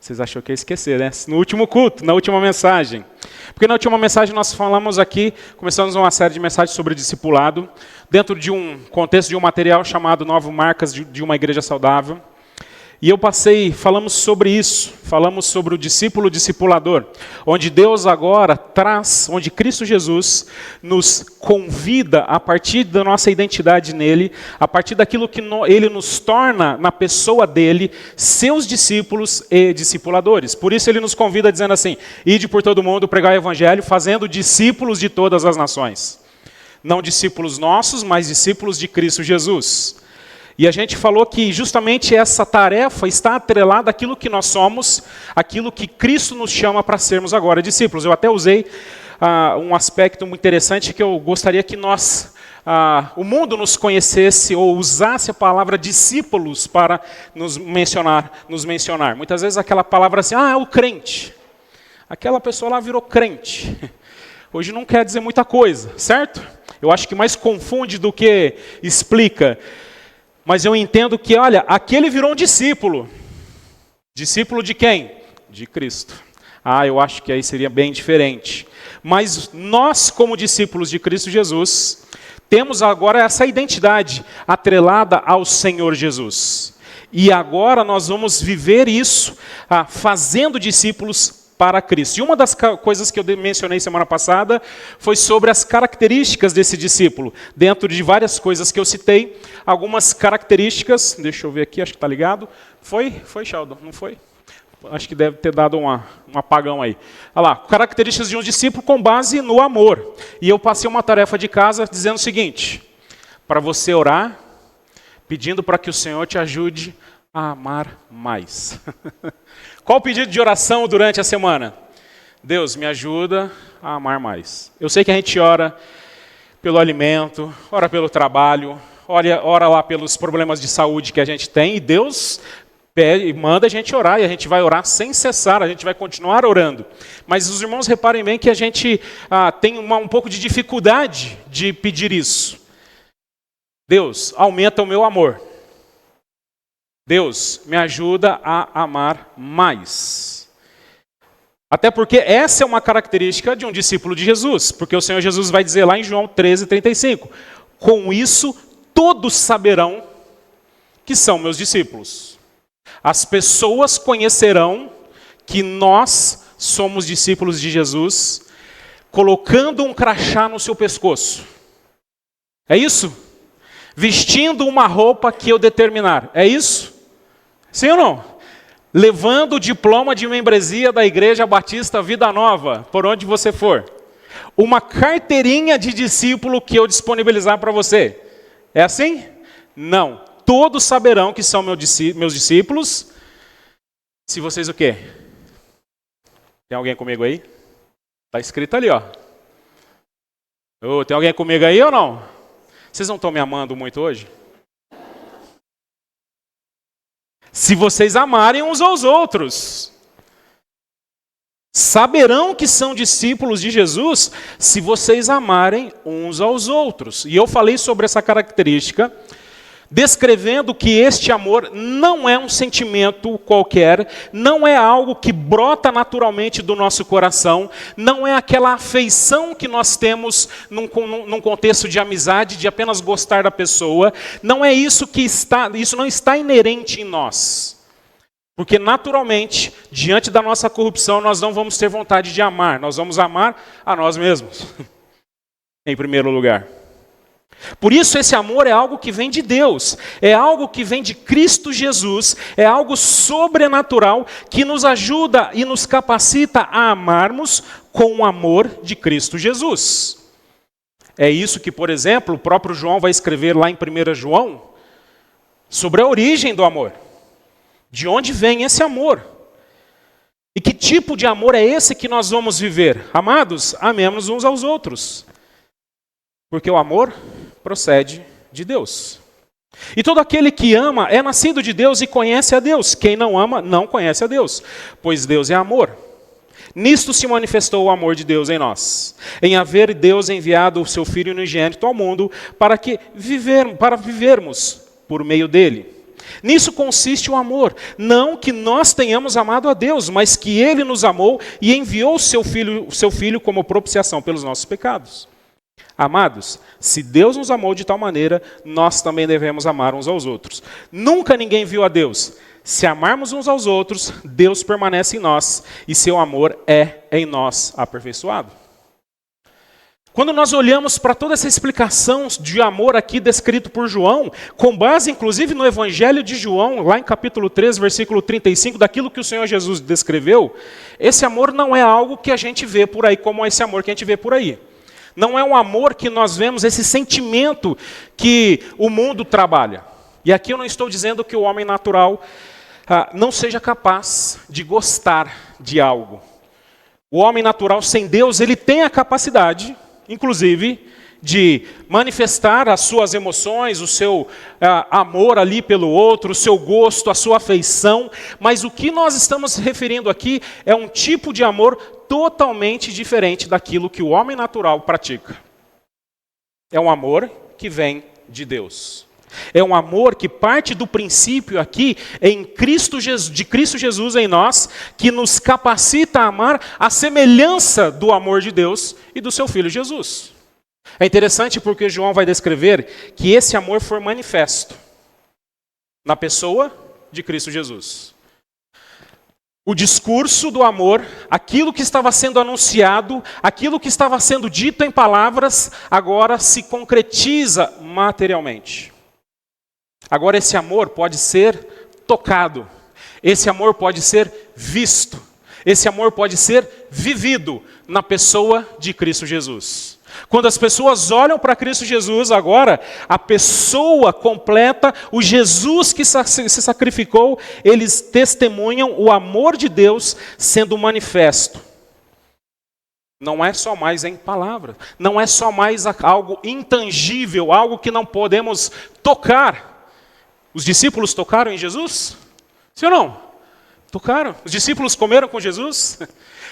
Vocês achou que ia esquecer, né? No último culto, na última mensagem. Porque na última mensagem nós falamos aqui, começamos uma série de mensagens sobre discipulado, dentro de um contexto de um material chamado 9 Marcas de uma Igreja Saudável. E falamos sobre isso, falamos sobre o discípulo discipulador, onde Deus agora traz, onde Cristo Jesus nos convida, a partir da nossa identidade nele, a partir daquilo que ele nos torna na pessoa dele, seus discípulos e discipuladores. Por isso ele nos convida dizendo assim: ide por todo mundo, pregar o evangelho, fazendo discípulos de todas as nações. Não discípulos nossos, mas discípulos de Cristo Jesus. E a gente falou que justamente essa tarefa está atrelada àquilo que nós somos, aquilo que Cristo nos chama para sermos agora discípulos. Eu até usei um aspecto muito interessante que eu gostaria que o mundo nos conhecesse ou usasse a palavra discípulos para nos mencionar. Muitas vezes aquela palavra assim, é o crente. Aquela pessoa lá virou crente. Hoje não quer dizer muita coisa, certo? Eu acho que mais confunde do que explica. Mas eu entendo que, olha, aquele virou um discípulo. Discípulo de quem? De Cristo. Eu acho que aí seria bem diferente. Mas nós, como discípulos de Cristo Jesus, temos agora essa identidade atrelada ao Senhor Jesus. E agora nós vamos viver isso, fazendo discípulos para Cristo. E uma das coisas que eu mencionei semana passada foi sobre as características desse discípulo. Dentro de várias coisas que eu citei, algumas características, deixa eu ver aqui, acho que está ligado. Foi, Sheldon? Não foi? Acho que deve ter dado um apagão aí. Olha lá, características de um discípulo com base no amor. E eu passei uma tarefa de casa dizendo o seguinte: para você orar, pedindo para que o Senhor te ajude a amar mais. Qual o pedido de oração durante a semana? Deus, me ajuda a amar mais. Eu sei que a gente ora pelo alimento, ora pelo trabalho, ora lá pelos problemas de saúde que a gente tem, e Deus manda a gente orar, e a gente vai orar sem cessar, a gente vai continuar orando. Mas os irmãos reparem bem que a gente tem um pouco de dificuldade de pedir isso. Deus, aumenta o meu amor. Deus, me ajuda a amar mais. Até porque essa é uma característica de um discípulo de Jesus, porque o Senhor Jesus vai dizer lá em João 13:35, com isso todos saberão que são meus discípulos. As pessoas conhecerão que nós somos discípulos de Jesus, colocando um crachá no seu pescoço. É isso? Vestindo uma roupa que eu determinar. É isso? Sim ou não? Levando o diploma de membresia da Igreja Batista Vida Nova, por onde você for. Uma carteirinha de discípulo que eu disponibilizar para você. É assim? Não. Todos saberão que são meus discípulos. Se vocês o quê? Tem alguém comigo aí? Está escrito ali, ó. Tem alguém comigo aí ou não? Vocês não estão me amando muito hoje? Se vocês amarem uns aos outros. Saberão que são discípulos de Jesus se vocês amarem uns aos outros. E eu falei sobre essa característica, descrevendo que este amor não é um sentimento qualquer, não é algo que brota naturalmente do nosso coração, não é aquela afeição que nós temos num contexto de amizade, de apenas gostar da pessoa, não é isso isso não está inerente em nós. Porque naturalmente, diante da nossa corrupção, nós não vamos ter vontade de amar, nós vamos amar a nós mesmos, em primeiro lugar. Por isso esse amor é algo que vem de Deus, é algo que vem de Cristo Jesus, é algo sobrenatural que nos ajuda e nos capacita a amarmos com o amor de Cristo Jesus. É isso que, por exemplo, o próprio João vai escrever lá em 1 João, sobre a origem do amor. De onde vem esse amor? E que tipo de amor é esse que nós vamos viver? Amados, amemos uns aos outros. Porque o amor procede de Deus. E todo aquele que ama é nascido de Deus e conhece a Deus. Quem não ama, não conhece a Deus, pois Deus é amor. Nisto se manifestou o amor de Deus em nós, em haver Deus enviado o seu Filho unigênito ao mundo para vivermos por meio dele. Nisso consiste o amor. Não que nós tenhamos amado a Deus, mas que Ele nos amou e enviou seu filho como propiciação pelos nossos pecados. Amados, se Deus nos amou de tal maneira, nós também devemos amar uns aos outros. Nunca ninguém viu a Deus. Se amarmos uns aos outros, Deus permanece em nós e seu amor é em nós aperfeiçoado. Quando nós olhamos para toda essa explicação de amor aqui descrito por João, com base inclusive no Evangelho de João, lá em capítulo 3, versículo 35, daquilo que o Senhor Jesus descreveu, esse amor não é algo que a gente vê por aí, como esse amor que a gente vê por aí. Não é um amor que nós vemos, esse sentimento que o mundo trabalha. E aqui eu não estou dizendo que o homem natural não seja capaz de gostar de algo. O homem natural sem Deus, ele tem a capacidade, inclusive, de manifestar as suas emoções, o seu amor ali pelo outro, o seu gosto, a sua afeição. Mas o que nós estamos referindo aqui é um tipo de amor totalmente diferente daquilo que o homem natural pratica. É um amor que vem de Deus. É um amor que parte do princípio aqui de Cristo Jesus em nós, que nos capacita a amar a semelhança do amor de Deus e do seu Filho Jesus. É interessante porque João vai descrever que esse amor foi manifesto na pessoa de Cristo Jesus. O discurso do amor, aquilo que estava sendo anunciado, aquilo que estava sendo dito em palavras, agora se concretiza materialmente. Agora esse amor pode ser tocado, esse amor pode ser visto, esse amor pode ser vivido na pessoa de Cristo Jesus. Quando as pessoas olham para Cristo Jesus agora, a pessoa completa, o Jesus que se sacrificou, eles testemunham o amor de Deus sendo manifesto. Não é só mais em palavra, não é só mais algo intangível, algo que não podemos tocar. Os discípulos tocaram em Jesus? Sim ou não? Tocaram. Os discípulos comeram com Jesus?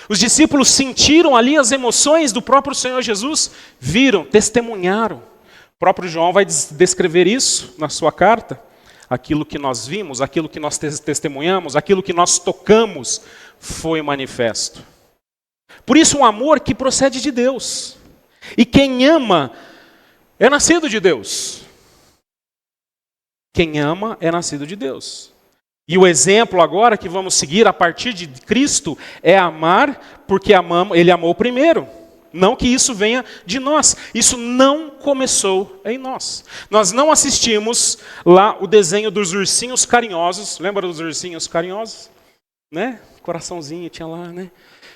Os discípulos sentiram ali as emoções do próprio Senhor Jesus? Viram, testemunharam. O próprio João vai descrever isso na sua carta. Aquilo que nós vimos, aquilo que nós testemunhamos, aquilo que nós tocamos, foi manifesto. Por isso um amor que procede de Deus. E quem ama é nascido de Deus. Quem ama é nascido de Deus. E o exemplo agora que vamos seguir a partir de Cristo é amar porque Ele amou primeiro. Não que isso venha de nós. Isso não começou em nós. Nós não assistimos lá o desenho dos ursinhos carinhosos. Lembra dos ursinhos carinhosos? Né? Coraçãozinho tinha lá, né?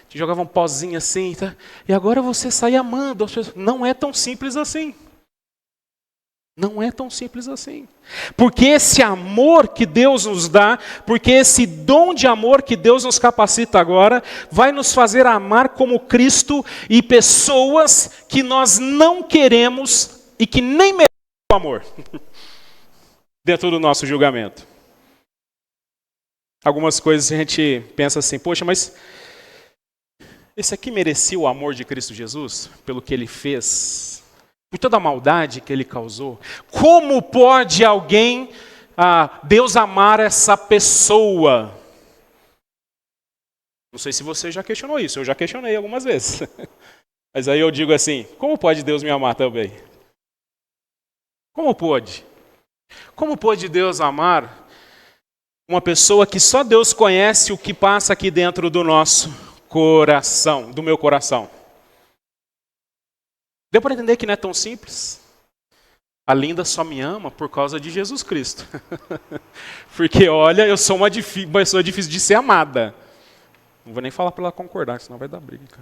Te jogava um pozinho assim. Tá? E agora você sai amando. Não é tão simples assim. Não é tão simples assim. Porque esse amor que Deus nos dá, porque esse dom de amor que Deus nos capacita agora, vai nos fazer amar como Cristo e pessoas que nós não queremos e que nem merecem o amor. Dentro do nosso julgamento. Algumas coisas a gente pensa assim, poxa, mas esse aqui merecia o amor de Cristo Jesus? Pelo que Ele fez? Por toda a maldade que Ele causou? Como pode alguém, Deus amar essa pessoa? Não sei se você já questionou isso, eu já questionei algumas vezes. Mas aí eu digo assim, como pode Deus me amar também? Como pode? Como pode Deus amar uma pessoa que só Deus conhece o que passa aqui dentro do nosso coração, do meu coração? Deu para entender que não é tão simples? A Linda só me ama por causa de Jesus Cristo. Porque, olha, eu sou uma pessoa difícil de ser amada. Não vou nem falar para ela concordar, senão vai dar briga.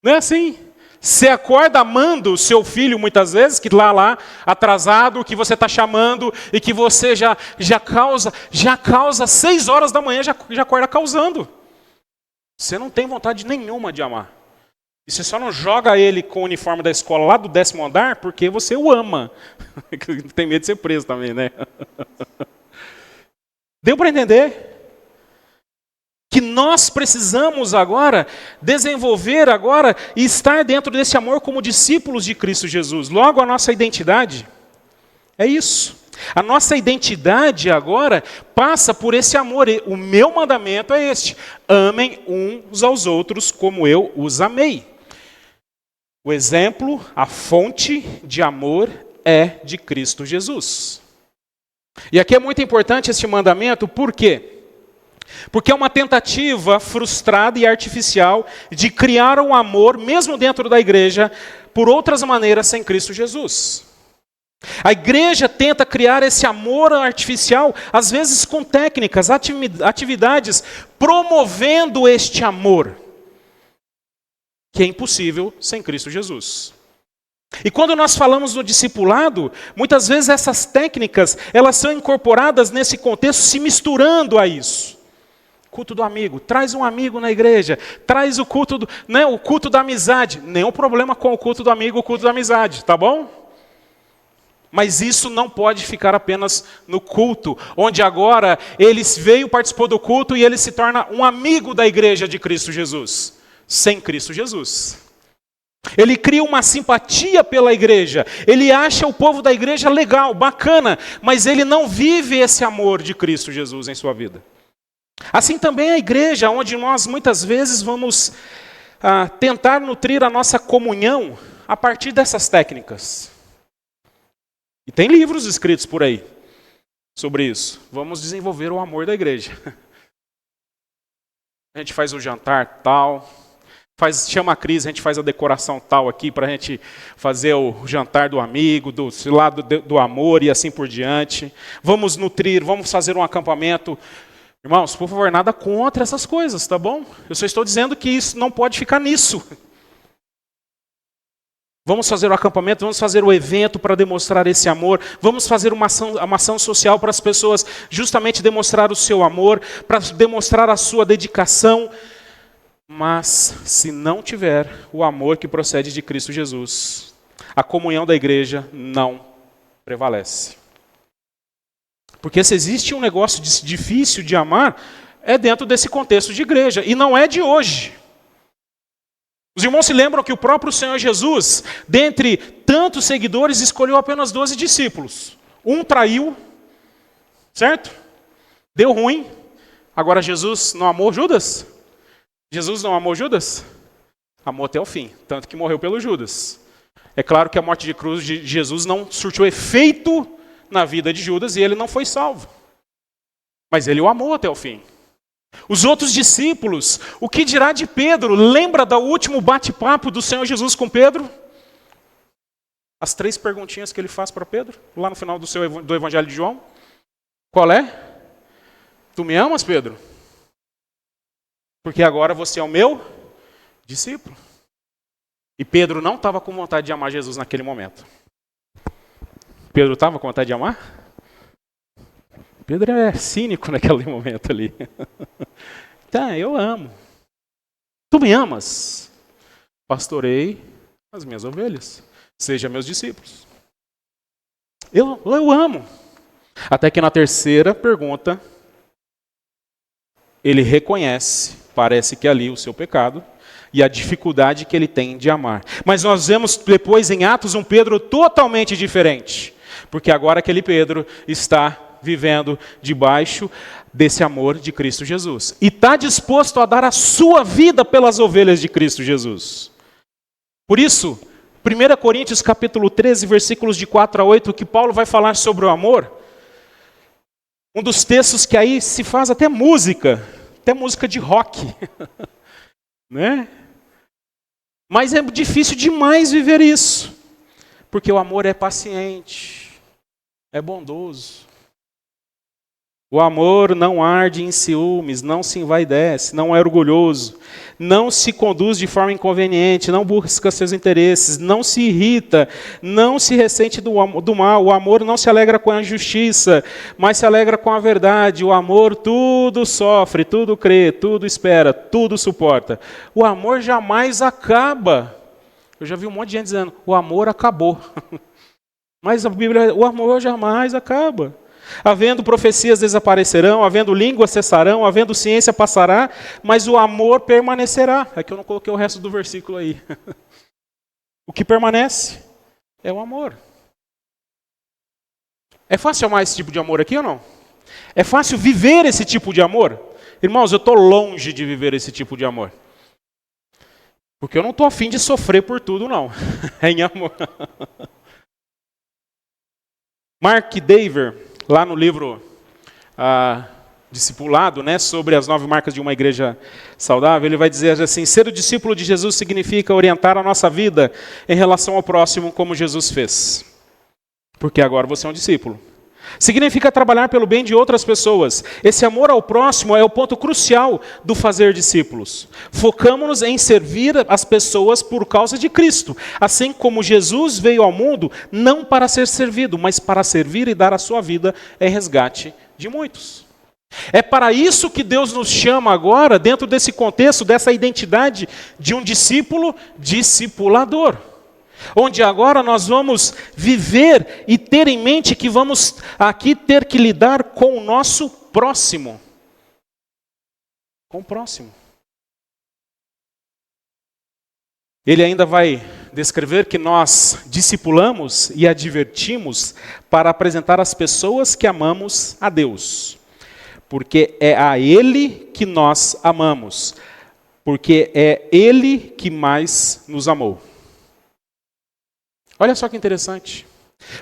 Não é assim? Você acorda amando o seu filho muitas vezes, que lá atrasado, que você está chamando e que você já causa 6 horas da manhã, já acorda causando. Você não tem vontade nenhuma de amar. E você só não joga ele com o uniforme da escola lá do 10º andar porque você o ama. Tem medo de ser preso também, né? Deu para entender? Que nós precisamos agora desenvolver agora e estar dentro desse amor como discípulos de Cristo Jesus. Logo a nossa identidade é isso. A nossa identidade agora passa por esse amor. O meu mandamento é este: amem uns aos outros como eu os amei. O exemplo, a fonte de amor é de Cristo Jesus. E aqui é muito importante este mandamento, por quê? Porque é uma tentativa frustrada e artificial de criar um amor, mesmo dentro da igreja, por outras maneiras sem Cristo Jesus. A igreja tenta criar esse amor artificial, às vezes com técnicas, atividades, promovendo este amor, que é impossível sem Cristo Jesus. E quando nós falamos do discipulado, muitas vezes essas técnicas, elas são incorporadas nesse contexto, se misturando a isso. Culto do amigo, traz um amigo na igreja, traz o culto, o culto da amizade. Nenhum problema com o culto do amigo, o culto da amizade, tá bom? Mas isso não pode ficar apenas no culto, onde agora ele veio, participou do culto e ele se torna um amigo da igreja de Cristo Jesus, sem Cristo Jesus. Ele cria uma simpatia pela igreja, ele acha o povo da igreja legal, bacana, mas ele não vive esse amor de Cristo Jesus em sua vida. Assim também a igreja, onde nós muitas vezes vamos tentar nutrir a nossa comunhão a partir dessas técnicas. E tem livros escritos por aí sobre isso. Vamos desenvolver o amor da igreja. A gente faz o jantar tal, chama a Cris, a gente faz a decoração tal aqui para a gente fazer o jantar do amigo, do lado do amor e assim por diante. Vamos nutrir, vamos fazer um acampamento. Irmãos, por favor, nada contra essas coisas, tá bom? Eu só estou dizendo que isso não pode ficar nisso. Vamos fazer o acampamento, vamos fazer o evento para demonstrar esse amor, vamos fazer uma ação social para as pessoas justamente demonstrar o seu amor, para demonstrar a sua dedicação. Mas se não tiver o amor que procede de Cristo Jesus, a comunhão da igreja não prevalece. Porque se existe um negócio difícil de amar, é dentro desse contexto de igreja, e não é de hoje. Os irmãos se lembram que o próprio Senhor Jesus, dentre tantos seguidores, escolheu apenas 12 discípulos. Um traiu, certo? Deu ruim. Agora Jesus não amou Judas? Jesus não amou Judas? Amou até o fim, tanto que morreu pelo Judas. É claro que a morte de cruz de Jesus não surtiu efeito na vida de Judas e ele não foi salvo. Mas ele o amou até o fim. Os outros discípulos, o que dirá de Pedro? Lembra do último bate-papo do Senhor Jesus com Pedro? As 3 perguntinhas que ele faz para Pedro, lá no final do Evangelho de João. Qual é? Tu me amas, Pedro? Porque agora você é o meu discípulo. E Pedro não estava com vontade de amar Jesus naquele momento. Pedro estava com vontade de amar? Pedro é cínico naquele momento ali. Tá, eu amo. Tu me amas? Pastorei as minhas ovelhas. Seja meus discípulos. Eu amo. Até que na terceira pergunta, ele reconhece, parece que ali, o seu pecado e a dificuldade que ele tem de amar. Mas nós vemos depois em Atos um Pedro totalmente diferente. Porque agora aquele Pedro está vivendo debaixo desse amor de Cristo Jesus. E está disposto a dar a sua vida pelas ovelhas de Cristo Jesus. Por isso, 1 Coríntios capítulo 13, versículos de 4 a 8, que Paulo vai falar sobre o amor, um dos textos que aí se faz até música de rock. Né? Mas é difícil demais viver isso. Porque o amor é paciente, é bondoso. O amor não arde em ciúmes, não se envaidece, não é orgulhoso, não se conduz de forma inconveniente, não busca seus interesses, não se irrita, não se ressente do mal. O amor não se alegra com a injustiça, mas se alegra com a verdade. O amor tudo sofre, tudo crê, tudo espera, tudo suporta. O amor jamais acaba. Eu já vi um monte de gente dizendo, o amor acabou. Mas a Bíblia, o amor jamais acaba. Havendo profecias desaparecerão, havendo línguas cessarão, havendo ciência passará, mas o amor permanecerá. É que eu não coloquei o resto do versículo aí. O que permanece é o amor. É fácil amar esse tipo de amor aqui ou não? É fácil viver esse tipo de amor? Irmãos, eu estou longe de viver esse tipo de amor. Porque eu não estou afim de sofrer por tudo, não. É em amor. Mark Dever, lá no livro Discipulado, né, sobre as 9 marcas de uma igreja saudável, ele vai dizer assim: ser o discípulo de Jesus significa orientar a nossa vida em relação ao próximo como Jesus fez. Porque agora você é um discípulo. Significa trabalhar pelo bem de outras pessoas. Esse amor ao próximo é o ponto crucial do fazer discípulos. Focamos-nos em servir as pessoas por causa de Cristo. Assim como Jesus veio ao mundo, não para ser servido, mas para servir e dar a sua vida em resgate de muitos. É para isso que Deus nos chama agora, dentro desse contexto, dessa identidade de um discípulo discipulador. Onde agora nós vamos viver e ter em mente que vamos aqui ter que lidar com o nosso próximo. Com o próximo. Ele ainda vai descrever que nós discipulamos e advertimos para apresentar às pessoas que amamos a Deus. Porque é a Ele que nós amamos. Porque é Ele que mais nos amou. Olha só que interessante.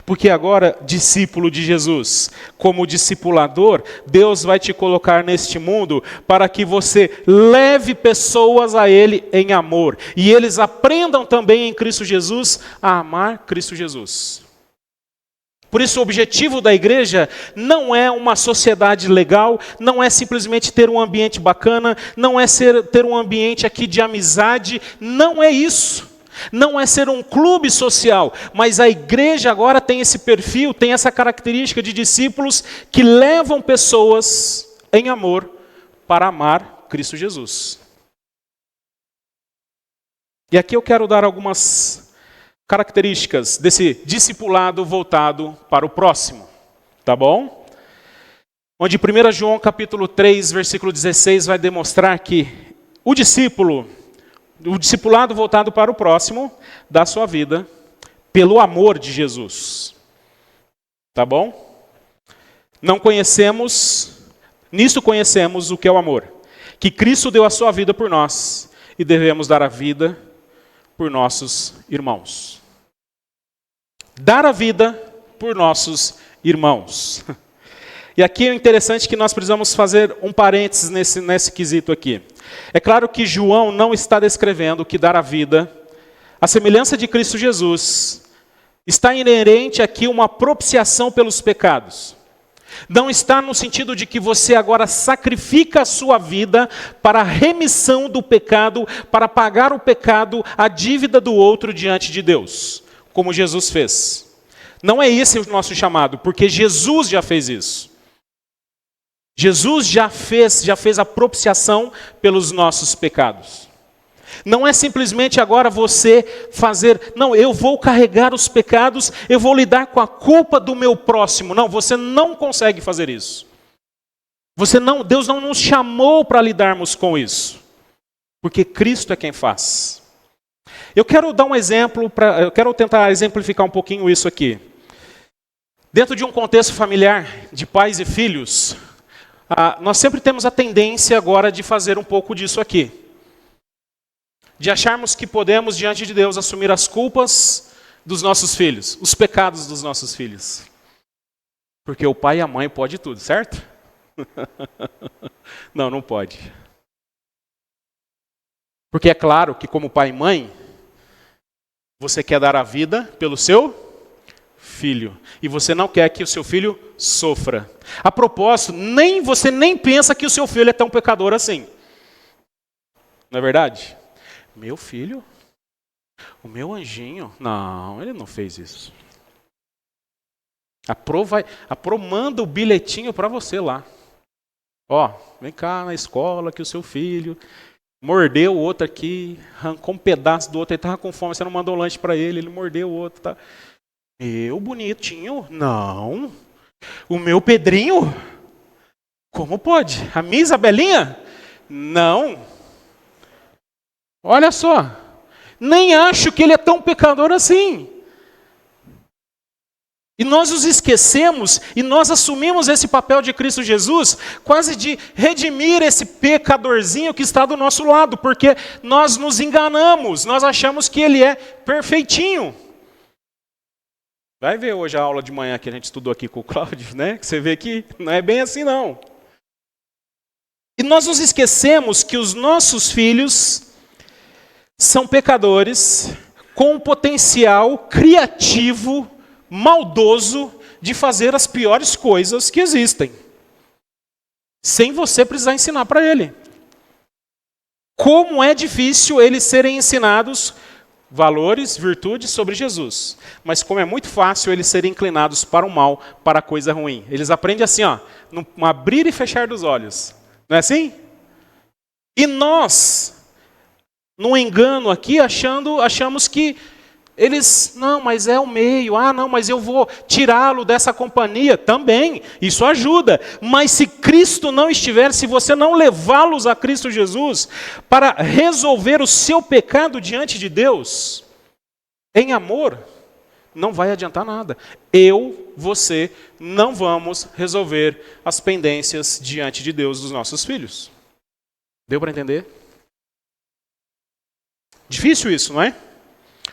Porque agora, discípulo de Jesus, como discipulador, Deus vai te colocar neste mundo para que você leve pessoas a Ele em amor. E eles aprendam também em Cristo Jesus a amar Cristo Jesus. Por isso o objetivo da igreja não é uma sociedade legal, não é simplesmente ter um ambiente bacana, não é ter um ambiente aqui de amizade, não é isso. Não é ser um clube social, mas a igreja agora tem esse perfil, tem essa característica de discípulos que levam pessoas em amor para amar Cristo Jesus. E aqui eu quero dar algumas características desse discipulado voltado para o próximo, tá bom? Onde 1 João capítulo 3, versículo 16 vai demonstrar que o discipulado voltado para o próximo dá sua vida pelo amor de Jesus. Tá bom? Nisso conhecemos o que é o amor. Que Cristo deu a sua vida por nós e devemos dar a vida por nossos irmãos. Dar a vida por nossos irmãos. E aqui é interessante que nós precisamos fazer um parênteses nesse quesito aqui. É claro que João não está descrevendo que dar a vida, a semelhança de Cristo Jesus, está inerente aqui uma propiciação pelos pecados. Não está no sentido de que você agora sacrifica a sua vida para a remissão do pecado, para pagar o pecado, a dívida do outro diante de Deus, como Jesus fez. Não é esse o nosso chamado, porque Jesus já fez isso. Jesus já fez a propiciação pelos nossos pecados. Não é simplesmente agora você fazer, não, eu vou carregar os pecados, eu vou lidar com a culpa do meu próximo. Não, você não consegue fazer isso. Deus não nos chamou para lidarmos com isso. Porque Cristo é quem faz. Eu quero dar um exemplo, eu quero tentar exemplificar um pouquinho isso aqui. Dentro de um contexto familiar de pais e filhos, nós sempre temos a tendência agora de fazer um pouco disso aqui. De acharmos que podemos, diante de Deus, assumir as culpas dos nossos filhos, os pecados dos nossos filhos. Porque o pai e a mãe pode tudo, certo? Não pode. Porque é claro que como pai e mãe, você quer dar a vida pelo seu filho. E você não quer que o seu filho sofra. A propósito, você nem pensa que o seu filho é tão pecador assim. Não é verdade? Meu filho? O meu anjinho? Não, ele não fez isso. A Pro manda o bilhetinho para você lá. Ó, vem cá na escola que o seu filho mordeu o outro aqui, arrancou um pedaço do outro, ele estava com fome, você não mandou lanche para ele mordeu o outro. Tá? Eu, bonitinho? Não. O meu Pedrinho? Como pode? A minha Isabelinha? Não. Olha só. Nem acho que ele é tão pecador assim. E nós nos esquecemos e nós assumimos esse papel de Cristo Jesus, quase de redimir esse pecadorzinho que está do nosso lado, porque nós nos enganamos, nós achamos que ele é perfeitinho. Vai ver hoje a aula de manhã que a gente estudou aqui com o Cláudio, né? Que você vê que não é bem assim não. E nós nos esquecemos que os nossos filhos são pecadores com um potencial criativo, maldoso, de fazer as piores coisas que existem, sem você precisar ensinar para ele. Como é difícil eles serem ensinados valores, virtudes sobre Jesus, mas como é muito fácil eles serem inclinados para o mal, para a coisa ruim. Eles aprendem assim, ó, no abrir e fechar dos olhos. Não é assim? E nós, no engano aqui, achamos que eles, não, mas é o meio, não, mas eu vou tirá-lo dessa companhia, também, isso ajuda. Mas se Cristo não estiver, se você não levá-los a Cristo Jesus, para resolver o seu pecado diante de Deus, em amor, não vai adiantar nada. Você, não vamos resolver as pendências diante de Deus dos nossos filhos. Deu para entender? Difícil isso, não é?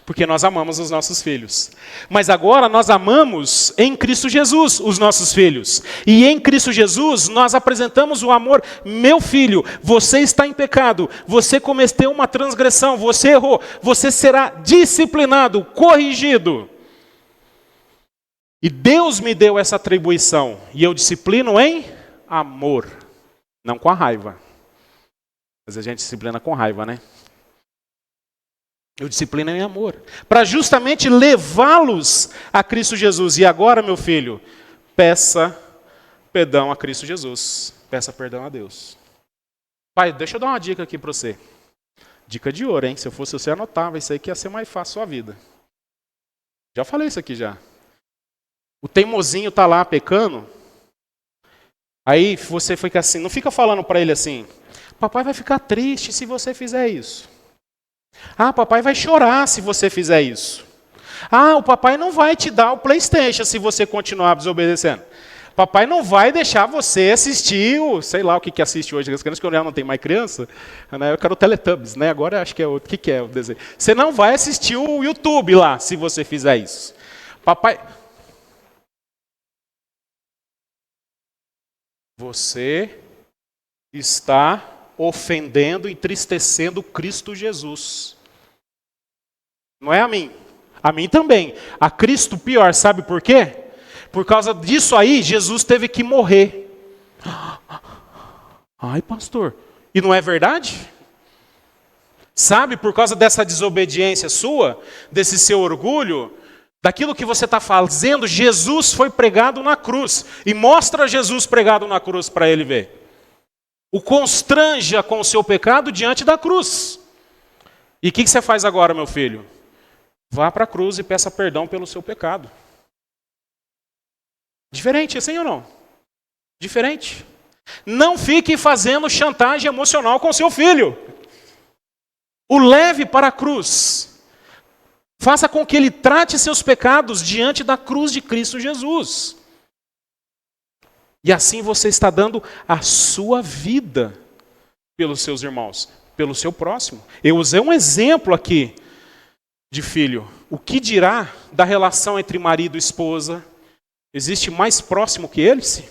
Porque nós amamos os nossos filhos. Mas agora nós amamos em Cristo Jesus os nossos filhos. E em Cristo Jesus nós apresentamos o amor. Meu filho, você está em pecado, você cometeu uma transgressão, você errou, você será disciplinado, corrigido. E Deus me deu essa atribuição. E eu disciplino em amor, não com a raiva. Mas a gente disciplina com raiva, né? Eu disciplino em amor, para justamente levá-los a Cristo Jesus. E agora, meu filho, peça perdão a Cristo Jesus. Peça perdão a Deus. Pai, deixa eu dar uma dica aqui para você. Dica de ouro, hein? Se eu fosse você, anotava. Isso aí que ia ser mais fácil a sua vida. Já falei isso aqui já. O teimosinho está lá pecando. Aí você fica assim, não fica falando para ele assim, papai vai ficar triste se você fizer isso. Papai vai chorar se você fizer isso. O papai não vai te dar o PlayStation se você continuar desobedecendo. Papai não vai deixar você assistir sei lá o que assiste hoje. As crianças que eu já não tenho mais criança, né? Eu quero o Teletubbies, né? Agora acho que é outro. O que é o desenho? Você não vai assistir o YouTube lá se você fizer isso. Papai, você está ofendendo, entristecendo Cristo Jesus. Não é a mim. A mim também. A Cristo pior, sabe por quê? Por causa disso aí, Jesus teve que morrer. Ai, pastor, e não é verdade? Sabe, por causa dessa desobediência sua, desse seu orgulho, daquilo que você está fazendo, Jesus foi pregado na cruz. E mostra Jesus pregado na cruz para ele ver. O constranja com o seu pecado diante da cruz. E o que você faz agora, meu filho? Vá para a cruz e peça perdão pelo seu pecado. Diferente, assim ou não? Diferente. Não fique fazendo chantagem emocional com seu filho. O leve para a cruz. Faça com que ele trate seus pecados diante da cruz de Cristo Jesus. E assim você está dando a sua vida pelos seus irmãos, pelo seu próximo. Eu usei um exemplo aqui de filho. O que dirá da relação entre marido e esposa? Existe mais próximo que eles?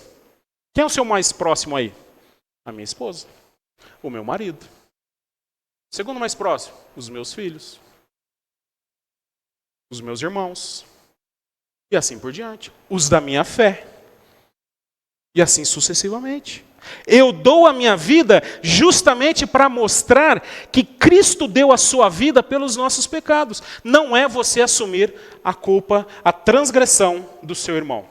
Quem é o seu mais próximo aí? A minha esposa. O meu marido. O segundo mais próximo? Os meus filhos. Os meus irmãos. E assim por diante. Os da minha fé. E assim sucessivamente. Eu dou a minha vida justamente para mostrar que Cristo deu a sua vida pelos nossos pecados. Não é você assumir a culpa, a transgressão do seu irmão.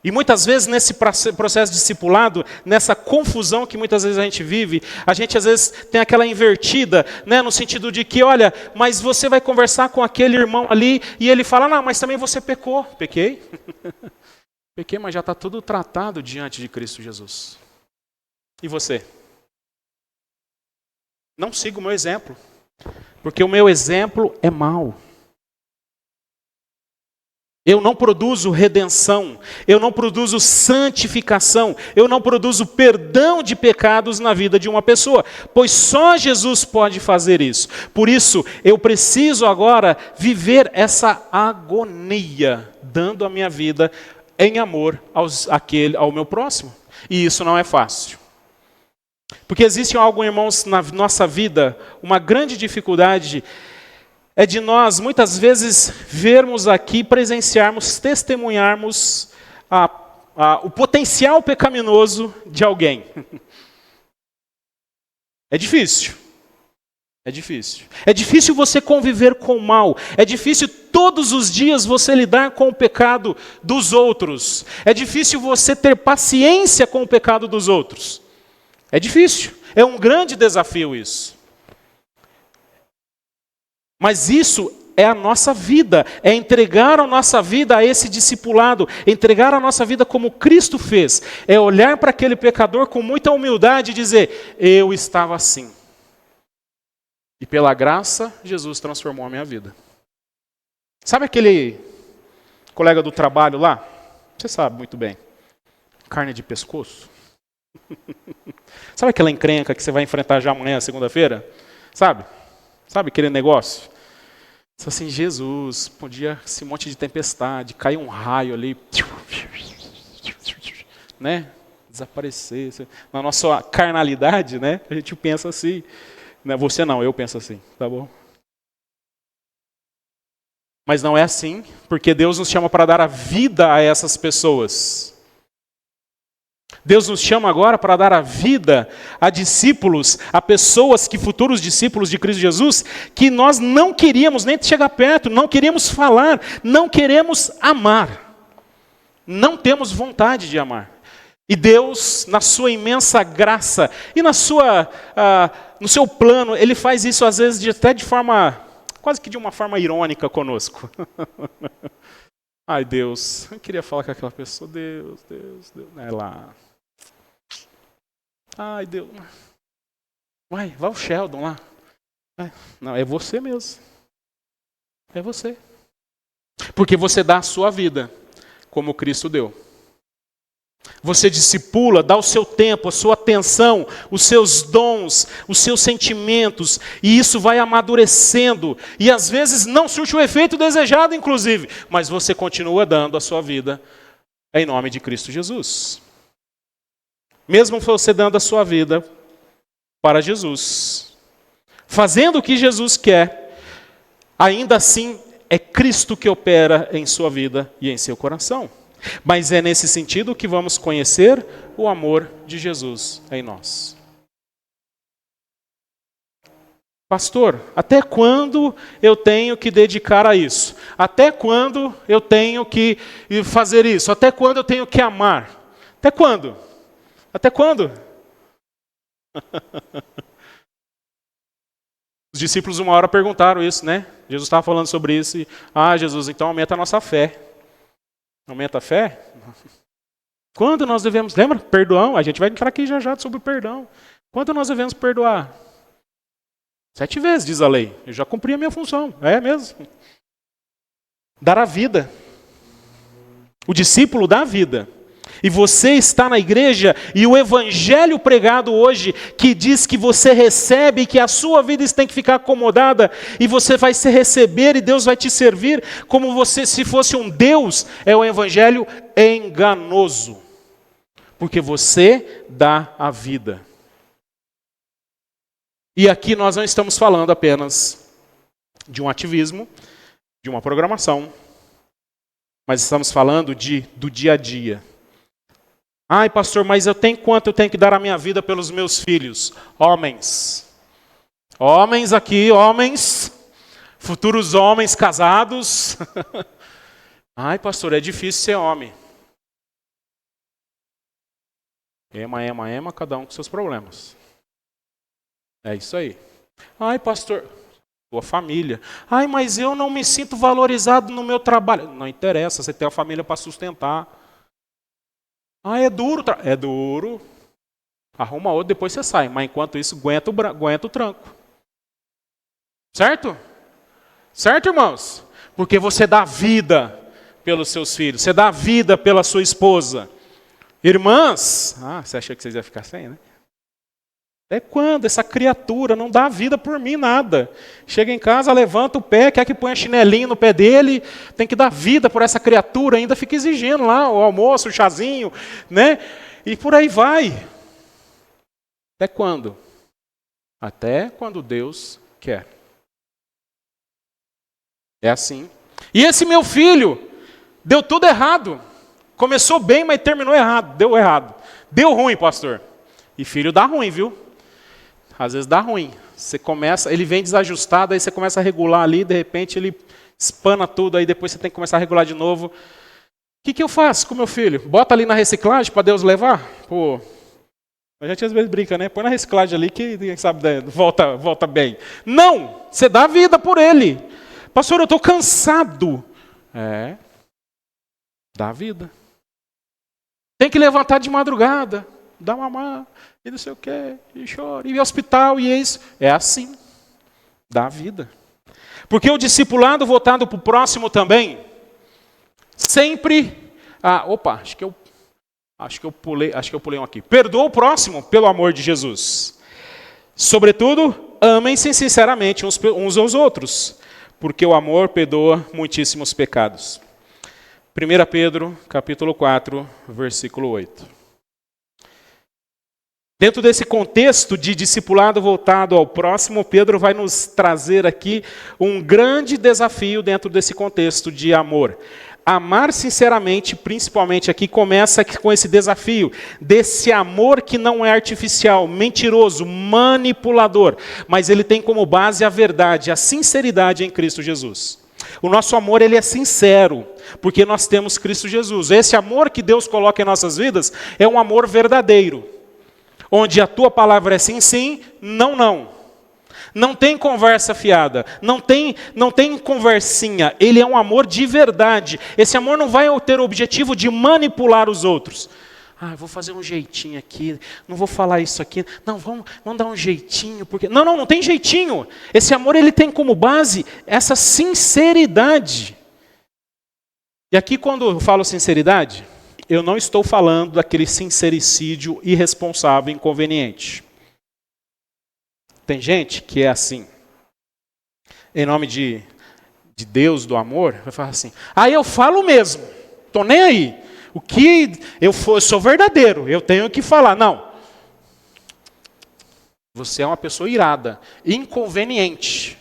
E muitas vezes nesse processo de discipulado, nessa confusão que muitas vezes a gente vive, a gente às vezes tem aquela invertida, né, no sentido de que, olha, mas você vai conversar com aquele irmão ali e ele fala, não, mas também você pecou. Pequei? Pequei, mas já está tudo tratado diante de Cristo Jesus. E você? Não siga o meu exemplo, porque o meu exemplo é mau. Eu não produzo redenção, eu não produzo santificação, eu não produzo perdão de pecados na vida de uma pessoa, pois só Jesus pode fazer isso. Por isso, eu preciso agora viver essa agonia, dando a minha vida em amor ao meu próximo. E isso não é fácil. Porque existe algo, irmãos, na nossa vida, uma grande dificuldade é de nós, muitas vezes, vermos aqui, presenciarmos, testemunharmos o potencial pecaminoso de alguém. É difícil. É difícil. É difícil você conviver com o mal. É difícil todos os dias você lidar com o pecado dos outros. É difícil você ter paciência com o pecado dos outros. É difícil. É um grande desafio isso. Mas isso é a nossa vida, é entregar a nossa vida a esse discipulado, entregar a nossa vida como Cristo fez, é olhar para aquele pecador com muita humildade e dizer, eu estava assim. E pela graça, Jesus transformou a minha vida. Sabe aquele colega do trabalho lá? Você sabe muito bem. Carne de pescoço. Sabe aquela encrenca que você vai enfrentar já amanhã, segunda-feira? Sabe? Sabe aquele negócio? Só assim, Jesus, podia esse monte de tempestade, cair um raio ali, né? Desaparecer. Na nossa carnalidade, né? A gente pensa assim. Você não, eu penso assim, tá bom? Mas não é assim, porque Deus nos chama para dar a vida a essas pessoas. Deus nos chama agora para dar a vida a discípulos, a pessoas que futuros discípulos de Cristo Jesus, que nós não queríamos nem chegar perto, não queríamos falar, não queremos amar. Não temos vontade de amar. E Deus, na sua imensa graça e no seu plano, Ele faz isso às vezes até de forma, quase que de uma forma irônica conosco. Ai Deus, eu queria falar com aquela pessoa, Deus, é lá. Ai Deus, vai o Sheldon lá. Não, é você mesmo. É você. Porque você dá a sua vida, como Cristo deu. Você discipula, dá o seu tempo, a sua atenção, os seus dons, os seus sentimentos, e isso vai amadurecendo. E às vezes não surte o efeito desejado, inclusive, mas você continua dando a sua vida em nome de Cristo Jesus. Mesmo você dando a sua vida para Jesus, fazendo o que Jesus quer, ainda assim é Cristo que opera em sua vida e em seu coração. Mas é nesse sentido que vamos conhecer o amor de Jesus em nós. Pastor, até quando eu tenho que dedicar a isso? Até quando eu tenho que fazer isso? Até quando eu tenho que amar? Até quando? Até quando? Os discípulos uma hora perguntaram isso, né? Jesus estava falando sobre isso e, Jesus, então aumenta a nossa fé. Aumenta a fé? Quando nós devemos, lembra? Perdão, a gente vai entrar aqui já sobre o perdão. Quando nós devemos perdoar? 7 vezes, diz a lei. Eu já cumpri a minha função, é mesmo. Dar a vida. O discípulo dá a vida. E você está na igreja e o evangelho pregado hoje, que diz que você recebe, que a sua vida tem que ficar acomodada, e você vai se receber e Deus vai te servir como você se fosse um Deus, é um evangelho enganoso. Porque você dá a vida. E aqui nós não estamos falando apenas de um ativismo, de uma programação, mas estamos falando do dia a dia. Ai, pastor, mas quanto eu tenho que dar a minha vida pelos meus filhos? Homens. Homens aqui, homens. Futuros homens casados. Ai, pastor, é difícil ser homem. Ema, cada um com seus problemas. É isso aí. Ai, pastor, tua família. Ai, mas eu não me sinto valorizado no meu trabalho. Não interessa, você tem a família para sustentar. É duro. É duro. Arruma outro, depois você sai. Mas enquanto isso, aguenta o tranco. Certo? Certo, irmãos? Porque você dá vida pelos seus filhos. Você dá a vida pela sua esposa. Irmãs, você achou que vocês iam ficar sem, né? Até quando essa criatura não dá vida por mim, nada. Chega em casa, levanta o pé, quer que ponha chinelinho no pé dele, tem que dar vida por essa criatura, ainda fica exigindo lá o almoço, o chazinho, né? E por aí vai. Até quando? Até quando Deus quer. É assim. E esse meu filho deu tudo errado. Começou bem, mas terminou errado. Deu errado. Deu ruim, pastor. E filho dá ruim, viu? Às vezes dá ruim. Você começa, ele vem desajustado, aí você começa a regular ali, de repente ele espana tudo, aí depois você tem que começar a regular de novo. O que eu faço com meu filho? Bota ali na reciclagem para Deus levar? Pô, a gente às vezes brinca, né? Põe na reciclagem ali que, quem sabe, volta bem. Não! Você dá vida por ele. Pastor, eu estou cansado. Dá vida. Tem que levantar de madrugada, dar mamar, e não sei o quê, e chora, e ir ao hospital, e é isso. É assim. Dá vida. Porque o discipulado voltado para o próximo também, sempre... acho que eu pulei um aqui. Perdoa o próximo pelo amor de Jesus. Sobretudo, amem-se sinceramente uns aos outros, porque o amor perdoa muitíssimos pecados. 1 Pedro, capítulo 4, versículo 8. Dentro desse contexto de discipulado voltado ao próximo, Pedro vai nos trazer aqui um grande desafio dentro desse contexto de amor. Amar sinceramente, principalmente aqui, começa com esse desafio desse amor que não é artificial, mentiroso, manipulador, mas ele tem como base a verdade, a sinceridade em Cristo Jesus. O nosso amor, ele é sincero, porque nós temos Cristo Jesus. Esse amor que Deus coloca em nossas vidas é um amor verdadeiro, onde a tua palavra é sim, sim, não, não. Não tem conversa fiada, não tem conversinha. Ele é um amor de verdade. Esse amor não vai ter o objetivo de manipular os outros. Vou fazer um jeitinho aqui, não vou falar isso aqui. Não, vamos dar um jeitinho. Porque não tem jeitinho. Esse amor, ele tem como base essa sinceridade. E aqui, quando eu falo sinceridade, eu não estou falando daquele sincericídio irresponsável, inconveniente. Tem gente que é assim, em nome de Deus, do amor, vai falar assim, eu falo mesmo, estou nem aí. O que eu sou verdadeiro, eu tenho que falar. Não. Você é uma pessoa irada, inconveniente.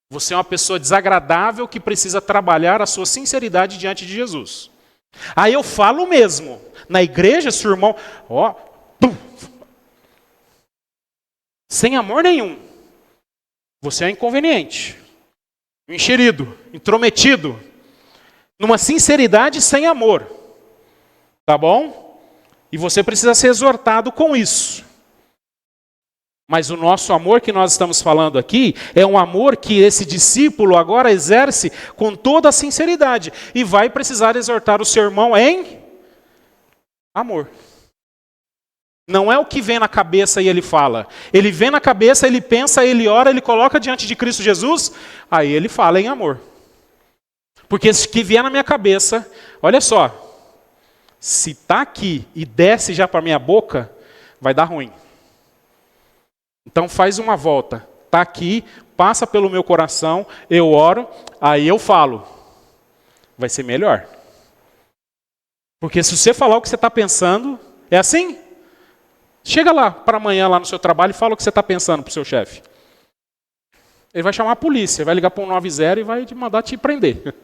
Você é uma pessoa desagradável que precisa trabalhar a sua sinceridade diante de Jesus. Eu falo mesmo. Na igreja, seu irmão, sem amor nenhum. Você é inconveniente, enxerido, intrometido, numa sinceridade sem amor. Tá bom? E você precisa ser exortado com isso. Mas o nosso amor que nós estamos falando aqui é um amor que esse discípulo agora exerce com toda a sinceridade. E vai precisar exortar o seu irmão em amor. Não é o que vem na cabeça e ele fala. Ele vem na cabeça, ele pensa, ele ora, ele coloca diante de Cristo Jesus, aí ele fala em amor. Porque se que vier na minha cabeça, olha só, se está aqui e desce já para a minha boca, vai dar ruim. Então faz uma volta. Está aqui, passa pelo meu coração, eu oro, aí eu falo. Vai ser melhor. Porque se você falar o que você está pensando, é assim? Chega lá para amanhã lá no seu trabalho e fala o que você está pensando para o seu chefe. Ele vai chamar a polícia, vai ligar para um 90 e vai te mandar te prender.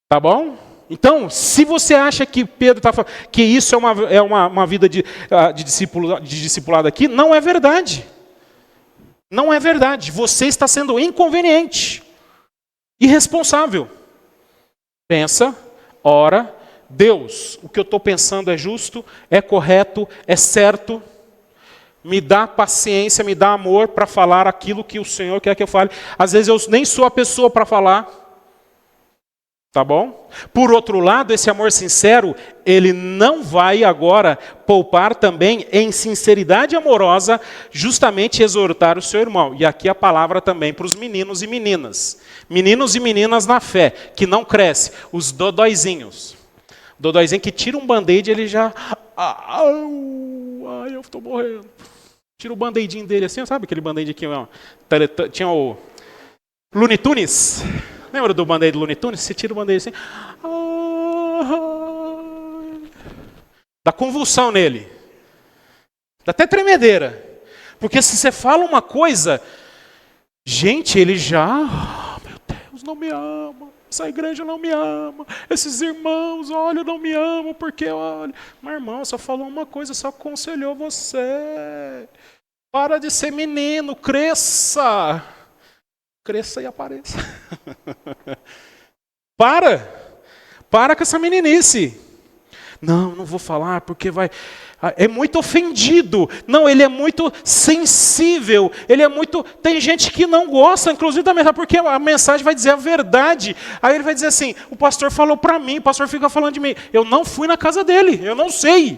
Tá bom? Então, se você acha que Pedro está falando que isso é uma vida de discipulado aqui, não é verdade. Não é verdade. Você está sendo inconveniente, irresponsável. Pensa, ora, Deus, o que eu estou pensando é justo, é correto, é certo. Me dá paciência, me dá amor para falar aquilo que o Senhor quer que eu fale. Às vezes eu nem sou a pessoa para falar. Tá bom? Por outro lado, esse amor sincero, ele não vai agora poupar também em sinceridade amorosa, justamente exortar o seu irmão. E aqui a palavra também para os meninos e meninas. Meninos e meninas na fé, que não crescem, os dodóizinhos. Dodóizinho que tira um band-aid, ele já... Ai, eu estou morrendo. Tira o band-aidinho dele assim, sabe aquele band-aid aqui? Ó, tinha o Looney Tunes. Lembra do band-aid do Looney Tunes? Você tira o band-aid assim. Dá convulsão nele. Dá até tremedeira. Porque se você fala uma coisa, gente, ele já... meu Deus, não me ama. Essa igreja não me ama. Esses irmãos, olha, não me amam. Porque, olha... Mas, irmão, só falou uma coisa, só aconselhou você. Para de ser menino, cresça. Cresça e apareça. Para com essa meninice. Não vou falar porque vai... É muito ofendido. Não, ele é muito sensível. Ele é muito... Tem gente que não gosta, inclusive, da mensagem, porque a mensagem vai dizer a verdade. Aí ele vai dizer assim, o pastor falou para mim, o pastor fica falando de mim. Eu não fui na casa dele, eu não sei.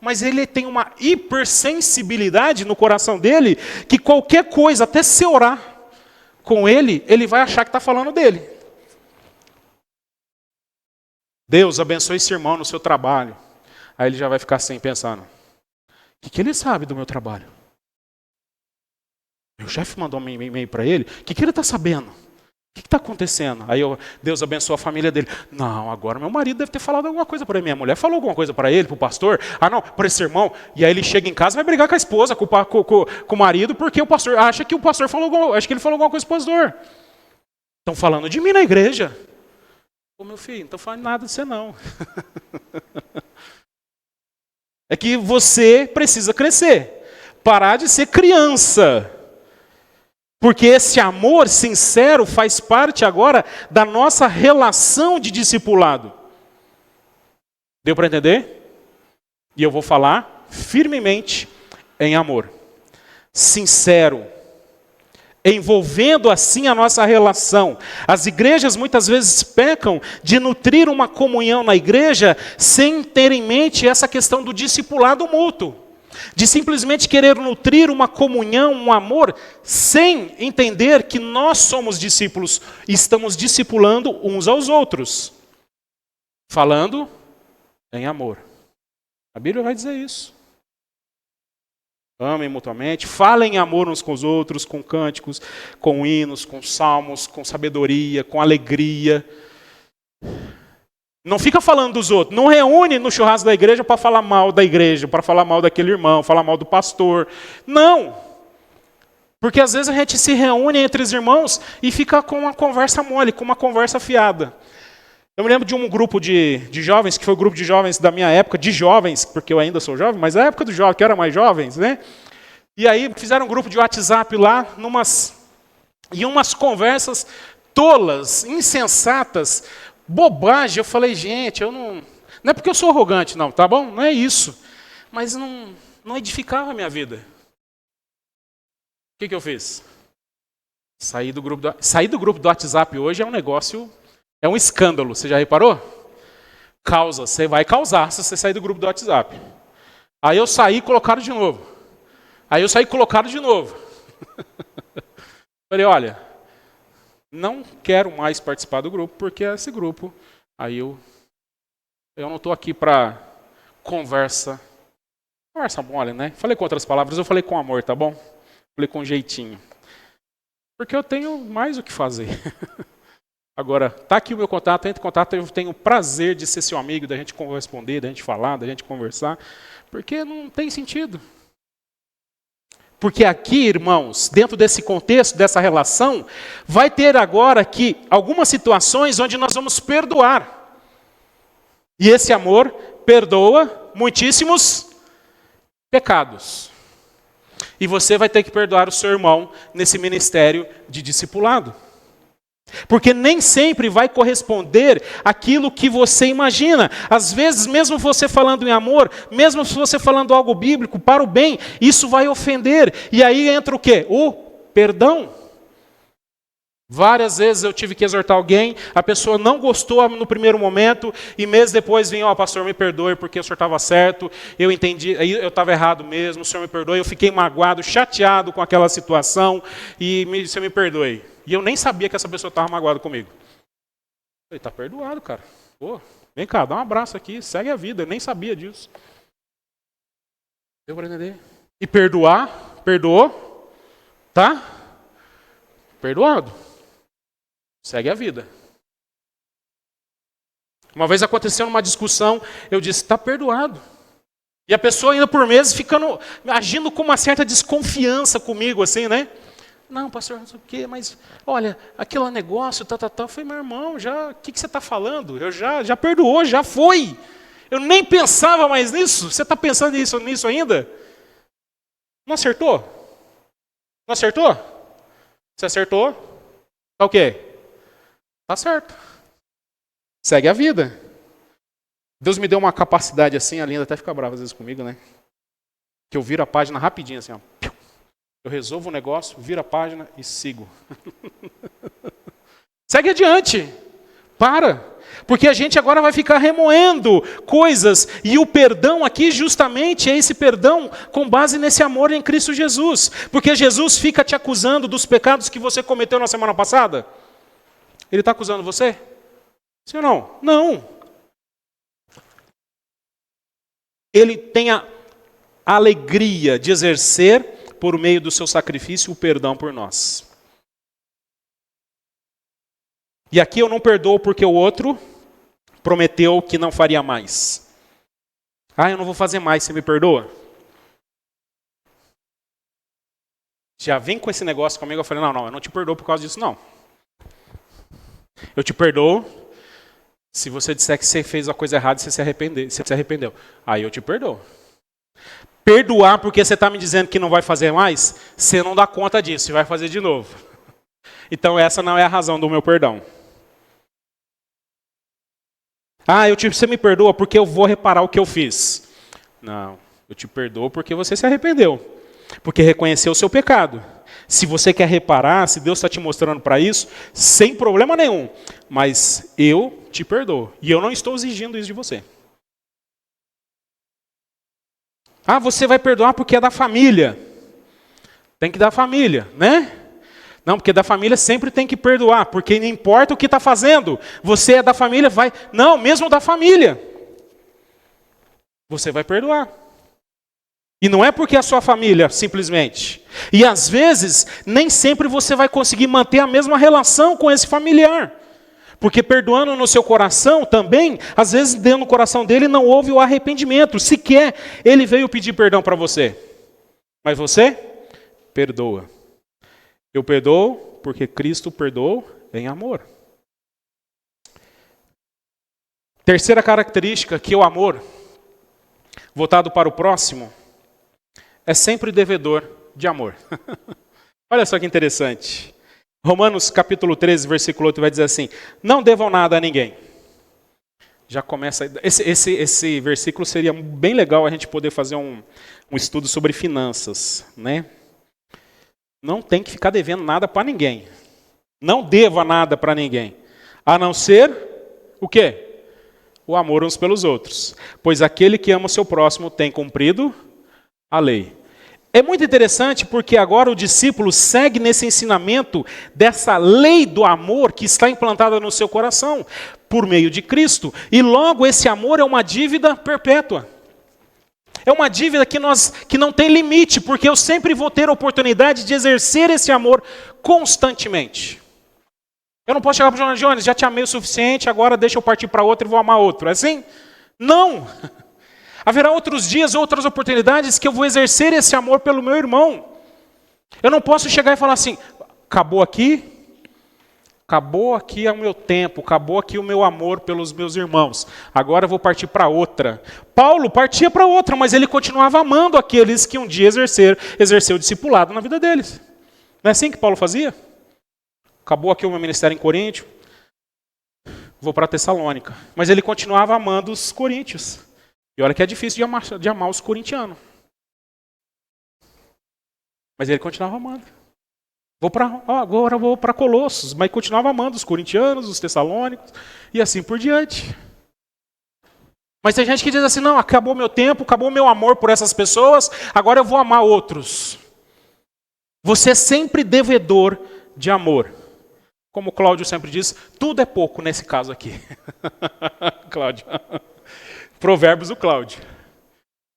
Mas ele tem uma hipersensibilidade no coração dele, que qualquer coisa, até se orar com ele, ele vai achar que está falando dele. Deus abençoe esse irmão no seu trabalho. Aí ele já vai ficar assim, pensando. O que ele sabe do meu trabalho? Meu chefe mandou um e-mail para ele. O que ele está sabendo? O que está acontecendo? Aí Deus abençoa a família dele. Não, agora meu marido deve ter falado alguma coisa para ele. Minha mulher falou alguma coisa para ele, para o pastor. Ah, não, para esse irmão. E aí ele chega em casa e vai brigar com a esposa, com o marido, porque o pastor acha que o pastor falou acho que ele falou alguma coisa para o pastor. Estão falando de mim na igreja. Ô meu filho, não estou falando nada de você não. É que você precisa crescer. Parar de ser criança. Porque esse amor sincero faz parte agora da nossa relação de discipulado. Deu para entender? E eu vou falar firmemente em amor. Sincero. Envolvendo assim a nossa relação. As igrejas muitas vezes pecam de nutrir uma comunhão na igreja sem ter em mente essa questão do discipulado mútuo. De simplesmente querer nutrir uma comunhão, um amor, sem entender que nós somos discípulos e estamos discipulando uns aos outros. Falando em amor. A Bíblia vai dizer isso. Amem mutuamente, falem em amor uns com os outros, com cânticos, com hinos, com salmos, com sabedoria, com alegria. Não fica falando dos outros. Não reúne no churrasco da igreja para falar mal da igreja, para falar mal daquele irmão, falar mal do pastor. Não. Porque às vezes a gente se reúne entre os irmãos e fica com uma conversa mole, com uma conversa fiada. Eu me lembro de um grupo de jovens, que foi o grupo de jovens da minha época, de jovens, porque eu ainda sou jovem, mas a época dos jovens, que eram mais jovens, né? E aí fizeram um grupo de WhatsApp lá, e umas conversas tolas, insensatas, bobagem. Eu falei, gente, não é porque eu sou arrogante, não, tá bom? Não é isso. Mas não edificava a minha vida. O que eu fiz? Saí do grupo do WhatsApp hoje é um negócio, é um escândalo. Você já reparou? Você vai causar se você sair do grupo do WhatsApp. Aí eu saí e colocaram de novo. Aí eu saí e colocaram de novo. Falei, olha, não quero mais participar do grupo, porque esse grupo, aí eu não estou aqui para conversa mole, né? Falei com outras palavras, eu falei com amor, tá bom? Falei com jeitinho. Porque eu tenho mais o que fazer. Agora, tá aqui o meu contato, entre em contato, eu tenho o prazer de ser seu amigo, da gente corresponder, da gente falar, da gente conversar, porque não tem sentido. Porque aqui, irmãos, dentro desse contexto, dessa relação, vai ter agora aqui algumas situações onde nós vamos perdoar. E esse amor perdoa muitíssimos pecados. E você vai ter que perdoar o seu irmão nesse ministério de discipulado. Porque nem sempre vai corresponder aquilo que você imagina. Às vezes, mesmo você falando em amor, mesmo se você falando algo bíblico para o bem, isso vai ofender. E aí entra o quê? O perdão. Várias vezes eu tive que exortar alguém, a pessoa não gostou no primeiro momento, e meses depois vinha, pastor, me perdoe, porque o senhor estava certo, eu entendi, eu estava errado mesmo, o senhor me perdoe, eu fiquei magoado, chateado com aquela situação, e o senhor me perdoe. E eu nem sabia que essa pessoa estava magoada comigo. Ele está perdoado, cara. Pô, vem cá, dá um abraço aqui, segue a vida, eu nem sabia disso. Deu para entender? E perdoar, perdoou, tá? Perdoado. Segue a vida. Uma vez aconteceu uma discussão, eu disse, está perdoado. E a pessoa ainda por meses agindo com uma certa desconfiança comigo, assim, né? Não, pastor, não sei o quê, mas olha, aquele negócio, Eu falei, meu irmão, o que você está falando? Eu já perdoou, já foi. Eu nem pensava mais nisso. Você está pensando nisso ainda? Não acertou? Não acertou? Você acertou? Tá o quê? Tá certo. Segue a vida. Deus me deu uma capacidade assim, a Linda até fica brava às vezes comigo, né? Que eu viro a página rapidinho assim, ó. Eu resolvo o negócio, viro a página e sigo. Segue adiante. Para. Porque a gente agora vai ficar remoendo coisas. E o perdão aqui justamente é esse perdão com base nesse amor em Cristo Jesus. Porque Jesus fica te acusando dos pecados que você cometeu na semana passada. Ele está acusando você? Sim ou não? Não. Ele tem a alegria de exercer, por meio do seu sacrifício, o perdão por nós. E aqui eu não perdoo porque o outro prometeu que não faria mais. Eu não vou fazer mais, você me perdoa? Já vem com esse negócio comigo, eu falei, não, eu não te perdoo por causa disso, não. Eu te perdoo se você disser que você fez a coisa errada e você se arrependeu. Aí eu te perdoo. Perdoar porque você está me dizendo que não vai fazer mais, você não dá conta disso, você vai fazer de novo. Então essa não é a razão do meu perdão. Você me perdoa porque eu vou reparar o que eu fiz. Não, eu te perdoo porque você se arrependeu. Porque reconheceu o seu pecado. Se você quer reparar, se Deus está te mostrando para isso, sem problema nenhum. Mas eu te perdoo. E eu não estou exigindo isso de você. Você vai perdoar porque é da família. Tem que dar família, né? Não, porque da família sempre tem que perdoar. Porque não importa o que está fazendo. Você é da família, vai... Não, mesmo da família. Você vai perdoar. E não é porque é a sua família, simplesmente. E às vezes, nem sempre você vai conseguir manter a mesma relação com esse familiar. Porque perdoando no seu coração também, às vezes dentro do coração dele não houve o arrependimento. Sequer ele veio pedir perdão para você. Mas você perdoa. Eu perdoo porque Cristo perdoou em amor. Terceira característica, que o amor, voltado para o próximo, é sempre devedor de amor. Olha só que interessante. Romanos capítulo 13, versículo 8 vai dizer assim, não devam nada a ninguém. Já começa, esse versículo seria bem legal a gente poder fazer um estudo sobre finanças, né? Não tem que ficar devendo nada para ninguém. Não deva nada para ninguém. A não ser o quê? O amor uns pelos outros. Pois aquele que ama o seu próximo tem cumprido a lei. É muito interessante porque agora o discípulo segue nesse ensinamento dessa lei do amor que está implantada no seu coração por meio de Cristo. E logo esse amor é uma dívida perpétua. É uma dívida que não tem limite, porque eu sempre vou ter a oportunidade de exercer esse amor constantemente. Eu não posso chegar para o Jones, já te amei o suficiente, agora deixa eu partir para outro e vou amar outro. É assim? Não! Haverá outros dias, outras oportunidades que eu vou exercer esse amor pelo meu irmão. Eu não posso chegar e falar assim, acabou aqui o meu tempo, acabou aqui o meu amor pelos meus irmãos. Agora eu vou partir para outra. Paulo partia para outra, mas ele continuava amando aqueles que um dia exerceu o discipulado na vida deles. Não é assim que Paulo fazia? Acabou aqui o meu ministério em Coríntio, vou para Tessalônica. Mas ele continuava amando os coríntios. E olha que é difícil de amar os corintianos. Mas ele continuava amando. Agora vou para Colossos, mas continuava amando os corintianos, os tessalônicos, e assim por diante. Mas tem gente que diz assim, não, acabou meu tempo, acabou meu amor por essas pessoas, agora eu vou amar outros. Você é sempre devedor de amor. Como o Cláudio sempre diz, tudo é pouco nesse caso aqui. Cláudio. Provérbios do Cláudio.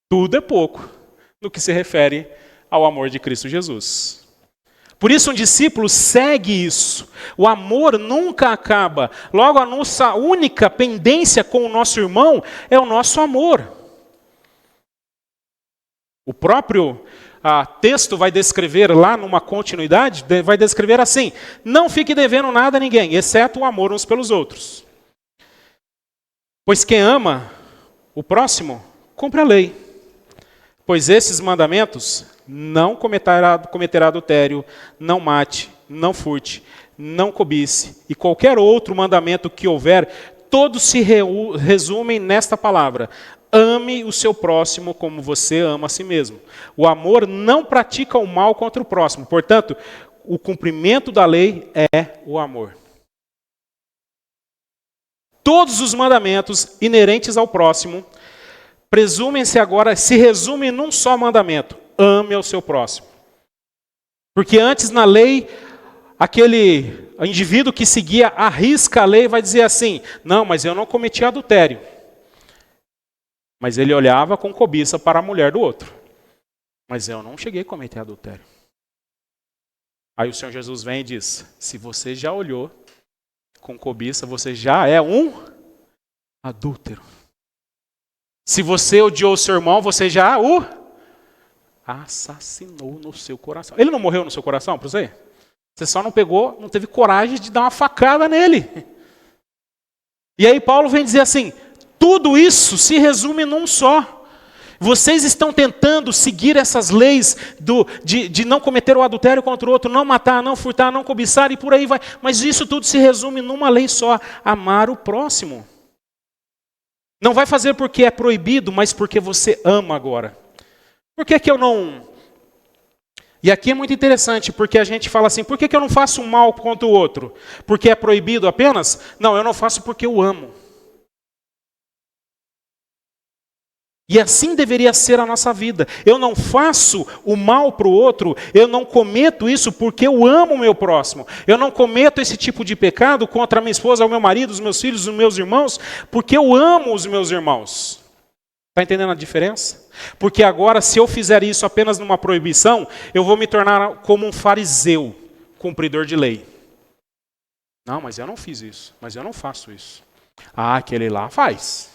Tudo é pouco no que se refere ao amor de Cristo Jesus. Por isso um discípulo segue isso. O amor nunca acaba. Logo, a nossa única pendência com o nosso irmão é o nosso amor. O próprio texto vai descrever lá numa continuidade, vai descrever assim: não fique devendo nada a ninguém, exceto o amor uns pelos outros. Pois quem ama o próximo, cumpre a lei. Pois esses mandamentos: não cometerá adultério, não mate, não furte, não cobice, e qualquer outro mandamento que houver, todos se resumem nesta palavra: ame o seu próximo como você ama a si mesmo. O amor não pratica o mal contra o próximo. Portanto, o cumprimento da lei é o amor. Todos os mandamentos inerentes ao próximo presumem-se agora, se resumem num só mandamento: ame ao seu próximo. Porque antes na lei, aquele indivíduo que seguia à risca a lei vai dizer assim: não, mas eu não cometi adultério. Mas ele olhava com cobiça para a mulher do outro. Mas eu não cheguei a cometer adultério. Aí o Senhor Jesus vem e diz: se você já olhou com cobiça, você já é um adúltero. Se você odiou o seu irmão, você já o assassinou no seu coração. Ele não morreu no seu coração para você? Você só não pegou, não teve coragem de dar uma facada nele. E aí Paulo vem dizer assim: tudo isso se resume num só. Vocês estão tentando seguir essas leis de não cometer o adultério contra o outro, não matar, não furtar, não cobiçar e por aí vai. Mas isso tudo se resume numa lei só: amar o próximo. Não vai fazer porque é proibido, mas porque você ama agora. Por que eu não... E aqui é muito interessante, porque a gente fala assim: por que eu não faço um mal contra o outro? Porque é proibido apenas? Não, eu não faço porque eu amo. E assim deveria ser a nossa vida. Eu não faço o mal para o outro, eu não cometo isso porque eu amo o meu próximo. Eu não cometo esse tipo de pecado contra a minha esposa, o meu marido, os meus filhos, os meus irmãos, porque eu amo os meus irmãos. Está entendendo a diferença? Porque agora, se eu fizer isso apenas numa proibição, eu vou me tornar como um fariseu, cumpridor de lei. Não, mas eu não fiz isso, mas eu não faço isso. Ah, aquele lá faz.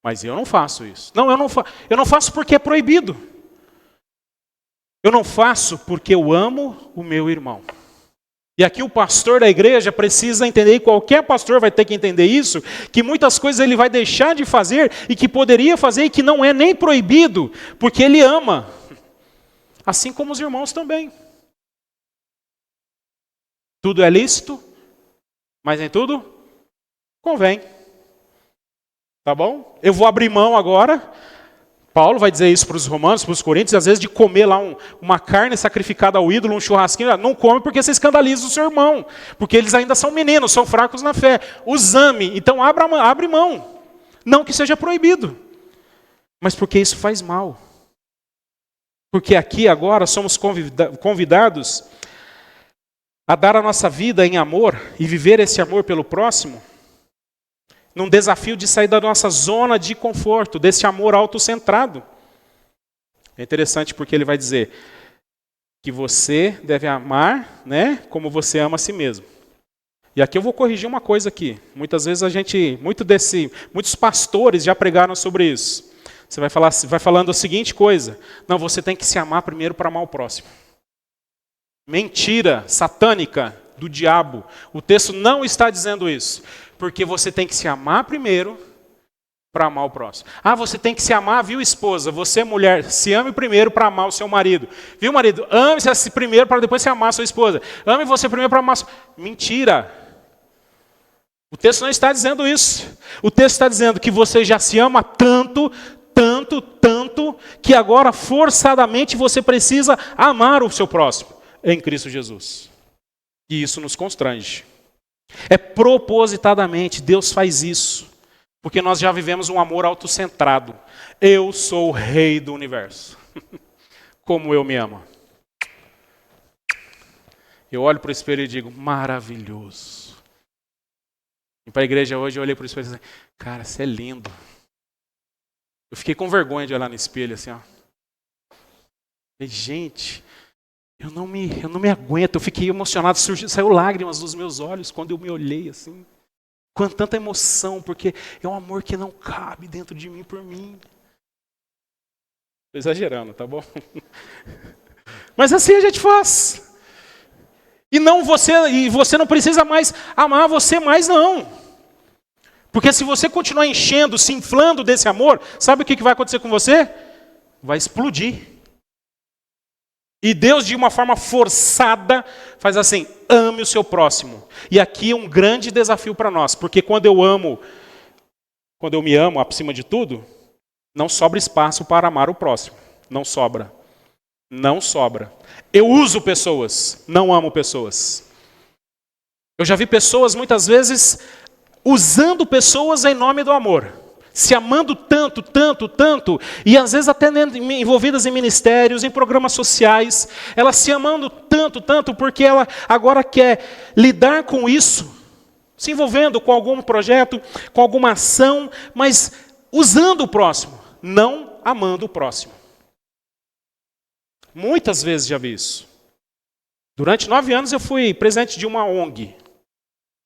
Mas eu não faço isso. Não, eu não faço porque é proibido. Eu não faço porque eu amo o meu irmão. E aqui o pastor da igreja precisa entender, e qualquer pastor vai ter que entender isso, que muitas coisas ele vai deixar de fazer e que poderia fazer e que não é nem proibido, porque ele ama. Assim como os irmãos também. Tudo é lícito, mas nem tudo convém. Tá bom? Eu vou abrir mão agora. Paulo vai dizer isso para os romanos, para os coríntios, às vezes de comer lá uma carne sacrificada ao ídolo, um churrasquinho. Não come porque você escandaliza o seu irmão. Porque eles ainda são meninos, são fracos na fé. Os ame, então abre mão. Não que seja proibido, mas porque isso faz mal. Porque aqui agora somos convidados a dar a nossa vida em amor e viver esse amor pelo próximo, num desafio de sair da nossa zona de conforto, desse amor autocentrado. É interessante porque ele vai dizer que você deve amar, né, como você ama a si mesmo. E aqui eu vou corrigir uma coisa aqui. Muitas vezes muitos pastores já pregaram sobre isso. Você vai falando a seguinte coisa: não, você tem que se amar primeiro para amar o próximo. Mentira satânica do diabo. O texto não está dizendo isso. Porque você tem que se amar primeiro para amar o próximo. Ah, você tem que se amar, viu, esposa? Você, mulher, se ame primeiro para amar o seu marido. Viu, marido? Ame-se primeiro para depois se amar a sua esposa. Ame você primeiro para amar a sua... Mentira! O texto não está dizendo isso. O texto está dizendo que você já se ama tanto, que agora forçadamente você precisa amar o seu próximo em Cristo Jesus. E isso nos constrange. É propositadamente, Deus faz isso. Porque nós já vivemos um amor autocentrado. Eu sou o rei do universo. Como eu me amo. Eu olho para o espelho e digo, maravilhoso. E para a igreja hoje eu olhei para o espelho e disse, cara, você é lindo. Eu fiquei com vergonha de olhar no espelho assim, ó. E, gente, eu não me aguento. Eu fiquei emocionado, saiu lágrimas dos meus olhos quando eu me olhei assim. Com tanta emoção, porque é um amor que não cabe dentro de mim por mim. Estou exagerando, tá bom? Mas assim a gente faz. E você não precisa mais amar você mais não. Porque se você continuar enchendo, se inflando desse amor, sabe o que vai acontecer com você? Vai explodir. E Deus, de uma forma forçada, faz assim, ame o seu próximo. E aqui é um grande desafio para nós, porque quando eu me amo acima de tudo, não sobra espaço para amar o próximo. Não sobra. Não sobra. Eu uso pessoas, não amo pessoas. Eu já vi pessoas, muitas vezes, usando pessoas em nome do amor. Se amando tanto, tanto, tanto, e às vezes até envolvidas em ministérios, em programas sociais, ela se amando tanto, tanto, porque ela agora quer lidar com isso, se envolvendo com algum projeto, com alguma ação, mas usando o próximo, não amando o próximo. Muitas vezes já vi isso. Durante 9 anos eu fui presidente de uma ONG,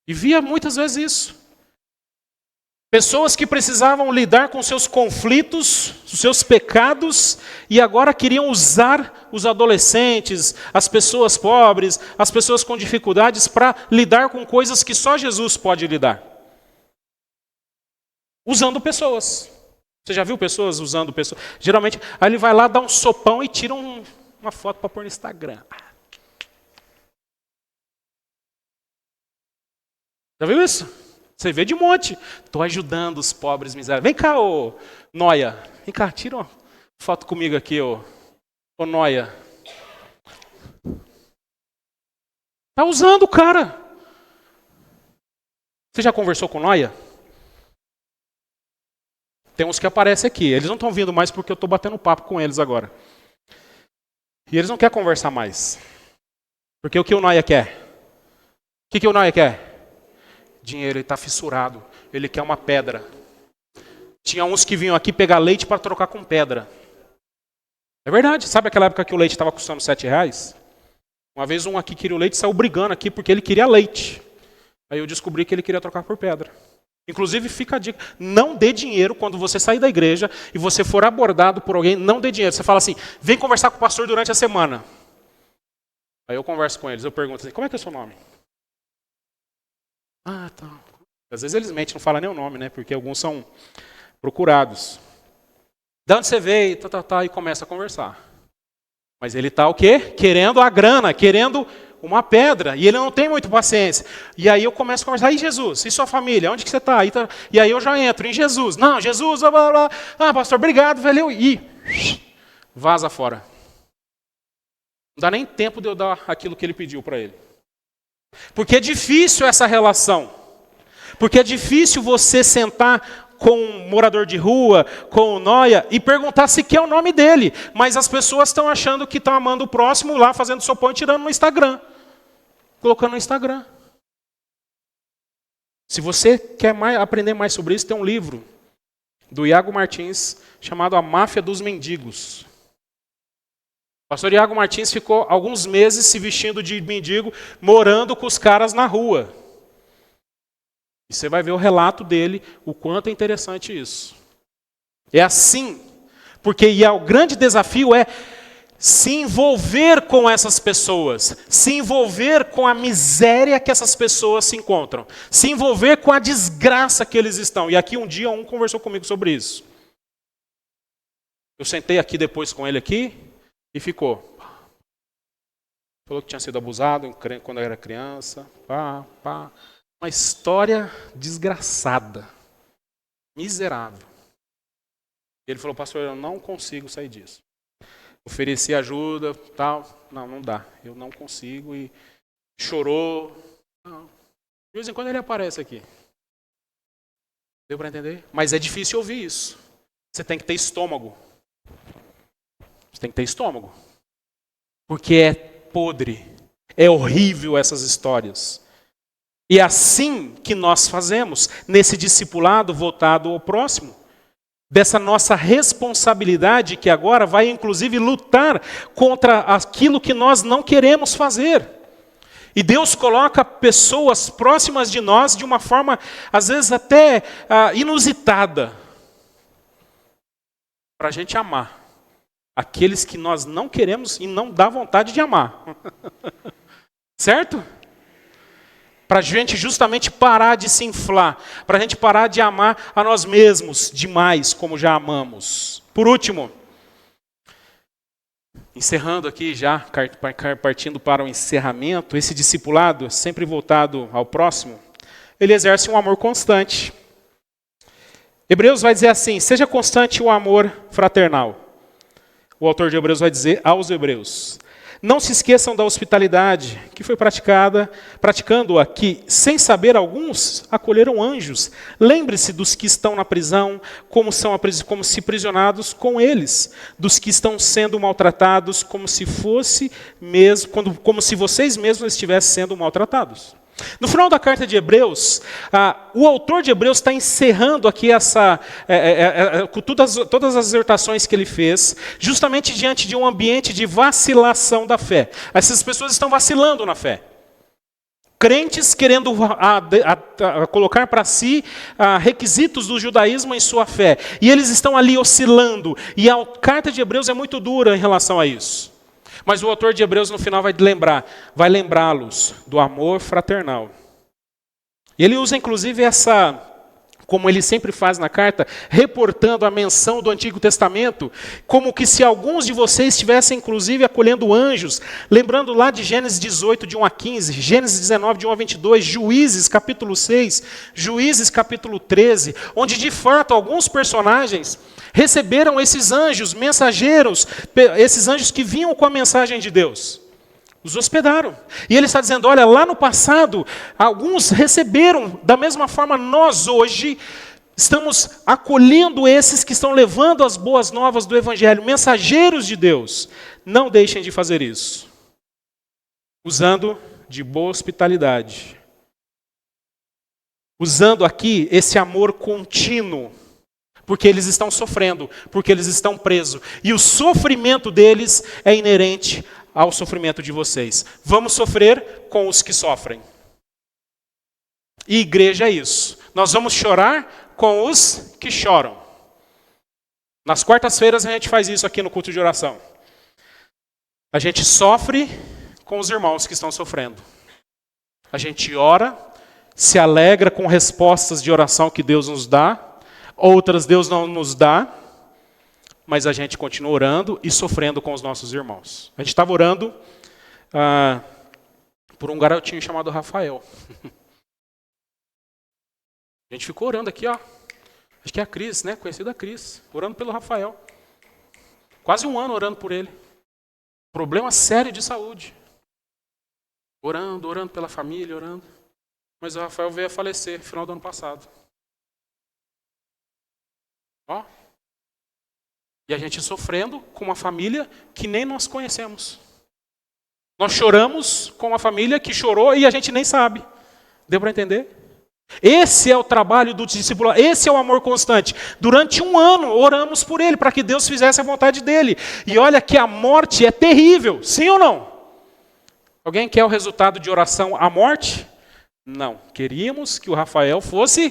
e via muitas vezes isso. Pessoas que precisavam lidar com seus conflitos, seus pecados, e agora queriam usar os adolescentes, as pessoas pobres, as pessoas com dificuldades para lidar com coisas que só Jesus pode lidar. Usando pessoas. Você já viu pessoas usando pessoas? Geralmente, aí ele vai lá, dá um sopão e tira uma foto para pôr no Instagram. Já viu isso? Você vê de monte. Estou ajudando os pobres miseráveis. Vem cá, ô Noia. Vem cá, tira uma foto comigo aqui, ô Noia. Está usando o cara. Você já conversou com Noia? Tem uns que aparecem aqui. Eles não estão vindo mais porque eu estou batendo papo com eles agora. E eles não querem conversar mais. Porque o que o Noia quer? O que o Noia quer? Dinheiro, ele está fissurado. Ele quer uma pedra. Tinha uns que vinham aqui pegar leite para trocar com pedra. É verdade. Sabe aquela época que o leite estava custando R$7? Uma vez um aqui queria o leite e saiu brigando aqui porque ele queria leite. Aí eu descobri que ele queria trocar por pedra. Inclusive, fica a dica. Não dê dinheiro quando você sair da igreja e você for abordado por alguém. Não dê dinheiro. Você fala assim, vem conversar com o pastor durante a semana. Aí eu converso com eles. Eu pergunto assim, como é que é o seu nome? Ah, tá. Às vezes eles mentem, não falam nem o nome, né? Porque alguns são procurados. De onde você veio? E começa a conversar. Mas ele está o quê? Querendo a grana, querendo uma pedra. E ele não tem muita paciência. E aí eu começo a conversar. E Jesus? E sua família? Onde que você está? E aí eu já entro em Jesus. Não, Jesus, blá, blá, blá. Ah, pastor, obrigado, velho. E vaza fora. Não dá nem tempo de eu dar aquilo que ele pediu para ele. Porque é difícil essa relação. Porque é difícil você sentar com um morador de rua, com o Noia, e perguntar se quer o nome dele. Mas as pessoas estão achando que estão amando o próximo lá, fazendo sopão e tirando no Instagram. Colocando no Instagram. Se você quer aprender mais sobre isso, tem um livro do Iago Martins chamado A Máfia dos Mendigos. O pastor Iago Martins ficou alguns meses se vestindo de mendigo, morando com os caras na rua. E você vai ver o relato dele, o quanto é interessante isso. É assim, porque o grande desafio é se envolver com essas pessoas, se envolver com a miséria que essas pessoas se encontram, se envolver com a desgraça que eles estão. E aqui um dia um conversou comigo sobre isso. Eu sentei aqui depois com ele aqui e ficou. Falou que tinha sido abusado quando era criança. Uma história desgraçada, miserável. Ele falou, pastor, eu não consigo sair disso. Ofereci ajuda, tal. Não dá. Eu não consigo. E chorou. Não. De vez em quando ele aparece aqui. Deu para entender? Mas é difícil ouvir isso. Você tem que ter estômago. Você tem que ter estômago. Porque é podre. É horrível essas histórias. E é assim que nós fazemos nesse discipulado voltado ao próximo. Dessa nossa responsabilidade que agora vai inclusive lutar contra aquilo que nós não queremos fazer. E Deus coloca pessoas próximas de nós de uma forma, às vezes até inusitada, para a gente amar aqueles que nós não queremos e não dá vontade de amar. Certo? Para a gente justamente parar de se inflar, para a gente parar de amar a nós mesmos demais, como já amamos. Por último, encerrando aqui já, partindo para o encerramento, esse discipulado, sempre voltado ao próximo, ele exerce um amor constante. Hebreus vai dizer assim, seja constante o amor fraternal. O autor de Hebreus vai dizer aos hebreus, não se esqueçam da hospitalidade que foi praticando-a que, sem saber alguns, acolheram anjos. Lembre-se dos que estão na prisão, como se prisionados com eles, dos que estão sendo maltratados, como se vocês mesmos estivessem sendo maltratados. No final da carta de Hebreus, o autor de Hebreus está encerrando aqui todas as exortações que ele fez, justamente diante de um ambiente de vacilação da fé. Essas pessoas estão vacilando na fé. Crentes querendo colocar para si requisitos do judaísmo em sua fé. E eles estão ali oscilando. E a carta de Hebreus é muito dura em relação a isso. Mas o autor de Hebreus no final vai lembrá-los do amor fraternal. E ele usa inclusive como ele sempre faz na carta, reportando a menção do Antigo Testamento, como que se alguns de vocês estivessem inclusive acolhendo anjos, lembrando lá de Gênesis 18, de 1 a 15, Gênesis 19, de 1 a 22, Juízes capítulo 6, Juízes capítulo 13, onde de fato alguns personagens receberam esses anjos, mensageiros, esses anjos que vinham com a mensagem de Deus. Os hospedaram. E ele está dizendo, olha, lá no passado, alguns receberam, da mesma forma nós hoje estamos acolhendo esses que estão levando as boas novas do Evangelho, mensageiros de Deus. Não deixem de fazer isso. Usando de boa hospitalidade. Usando aqui esse amor contínuo. Porque eles estão sofrendo, porque eles estão presos. E o sofrimento deles é inerente ao sofrimento de vocês. Vamos sofrer com os que sofrem. E igreja é isso. Nós vamos chorar com os que choram. Nas quartas-feiras a gente faz isso aqui no culto de oração. A gente sofre com os irmãos que estão sofrendo. A gente ora, se alegra com respostas de oração que Deus nos dá. Outras Deus não nos dá, mas a gente continua orando e sofrendo com os nossos irmãos. A gente estava orando por um garotinho chamado Rafael. A gente ficou orando aqui, ó. Acho que é a Cris, né? Conhecida a Cris. Orando pelo Rafael. Quase um ano orando por ele. Problema sério de saúde. Orando pela família, orando. Mas o Rafael veio a falecer no final do ano passado. Ó. E a gente sofrendo com uma família que nem nós conhecemos. Nós choramos com uma família que chorou e a gente nem sabe. Deu para entender? Esse é o trabalho do discípulo, esse é o amor constante. Durante um ano oramos por ele, para que Deus fizesse a vontade dele. E olha que a morte é terrível, sim ou não? Alguém quer o resultado de oração à morte? Não. Queríamos que o Rafael fosse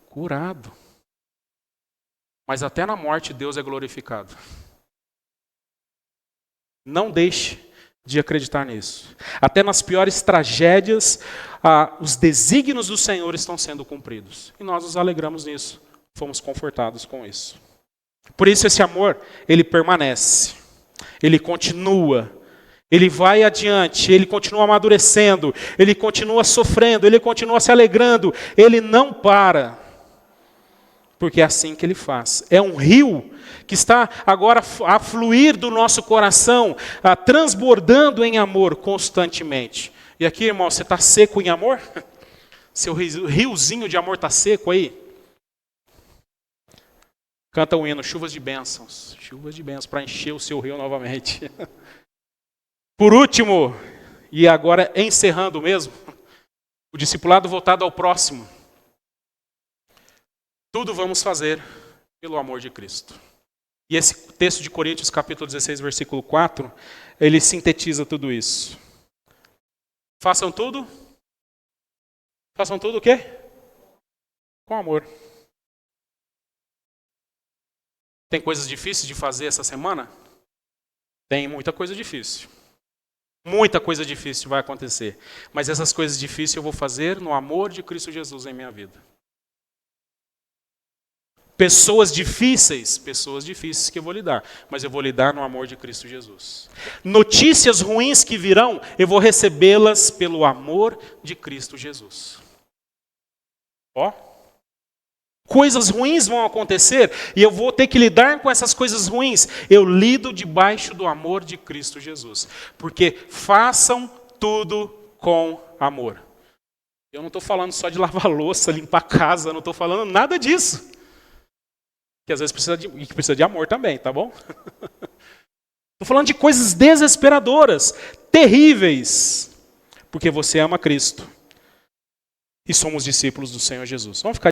curado. Mas até na morte Deus é glorificado. Não deixe de acreditar nisso. Até nas piores tragédias, os desígnios do Senhor estão sendo cumpridos. E nós nos alegramos nisso. Fomos confortados com isso. Por isso esse amor, ele permanece. Ele continua. Ele vai adiante. Ele continua amadurecendo. Ele continua sofrendo. Ele continua se alegrando. Ele não para. Porque é assim que ele faz. É um rio que está agora a fluir do nosso coração, transbordando em amor constantemente. E aqui, irmão, você está seco em amor? Seu riozinho de amor está seco aí? Canta o hino, chuvas de bênçãos para encher o seu rio novamente. Por último, e agora encerrando mesmo, o discipulado voltado ao próximo. Tudo vamos fazer pelo amor de Cristo. E esse texto de Coríntios, capítulo 16, versículo 4, ele sintetiza tudo isso. Façam tudo o quê? Com amor. Tem coisas difíceis de fazer essa semana? Tem muita coisa difícil. Muita coisa difícil vai acontecer. Mas essas coisas difíceis eu vou fazer no amor de Cristo Jesus em minha vida. Pessoas difíceis que eu vou lidar. Mas eu vou lidar no amor de Cristo Jesus. Notícias ruins que virão, eu vou recebê-las pelo amor de Cristo Jesus. Ó. Coisas ruins vão acontecer e eu vou ter que lidar com essas coisas ruins. Eu lido debaixo do amor de Cristo Jesus. Porque façam tudo com amor. Eu não estou falando só de lavar louça, limpar a casa, não estou falando nada disso. Que às vezes precisa de amor também, tá bom? Estou falando de coisas desesperadoras, terríveis. Porque você ama Cristo. E somos discípulos do Senhor Jesus. Vamos ficar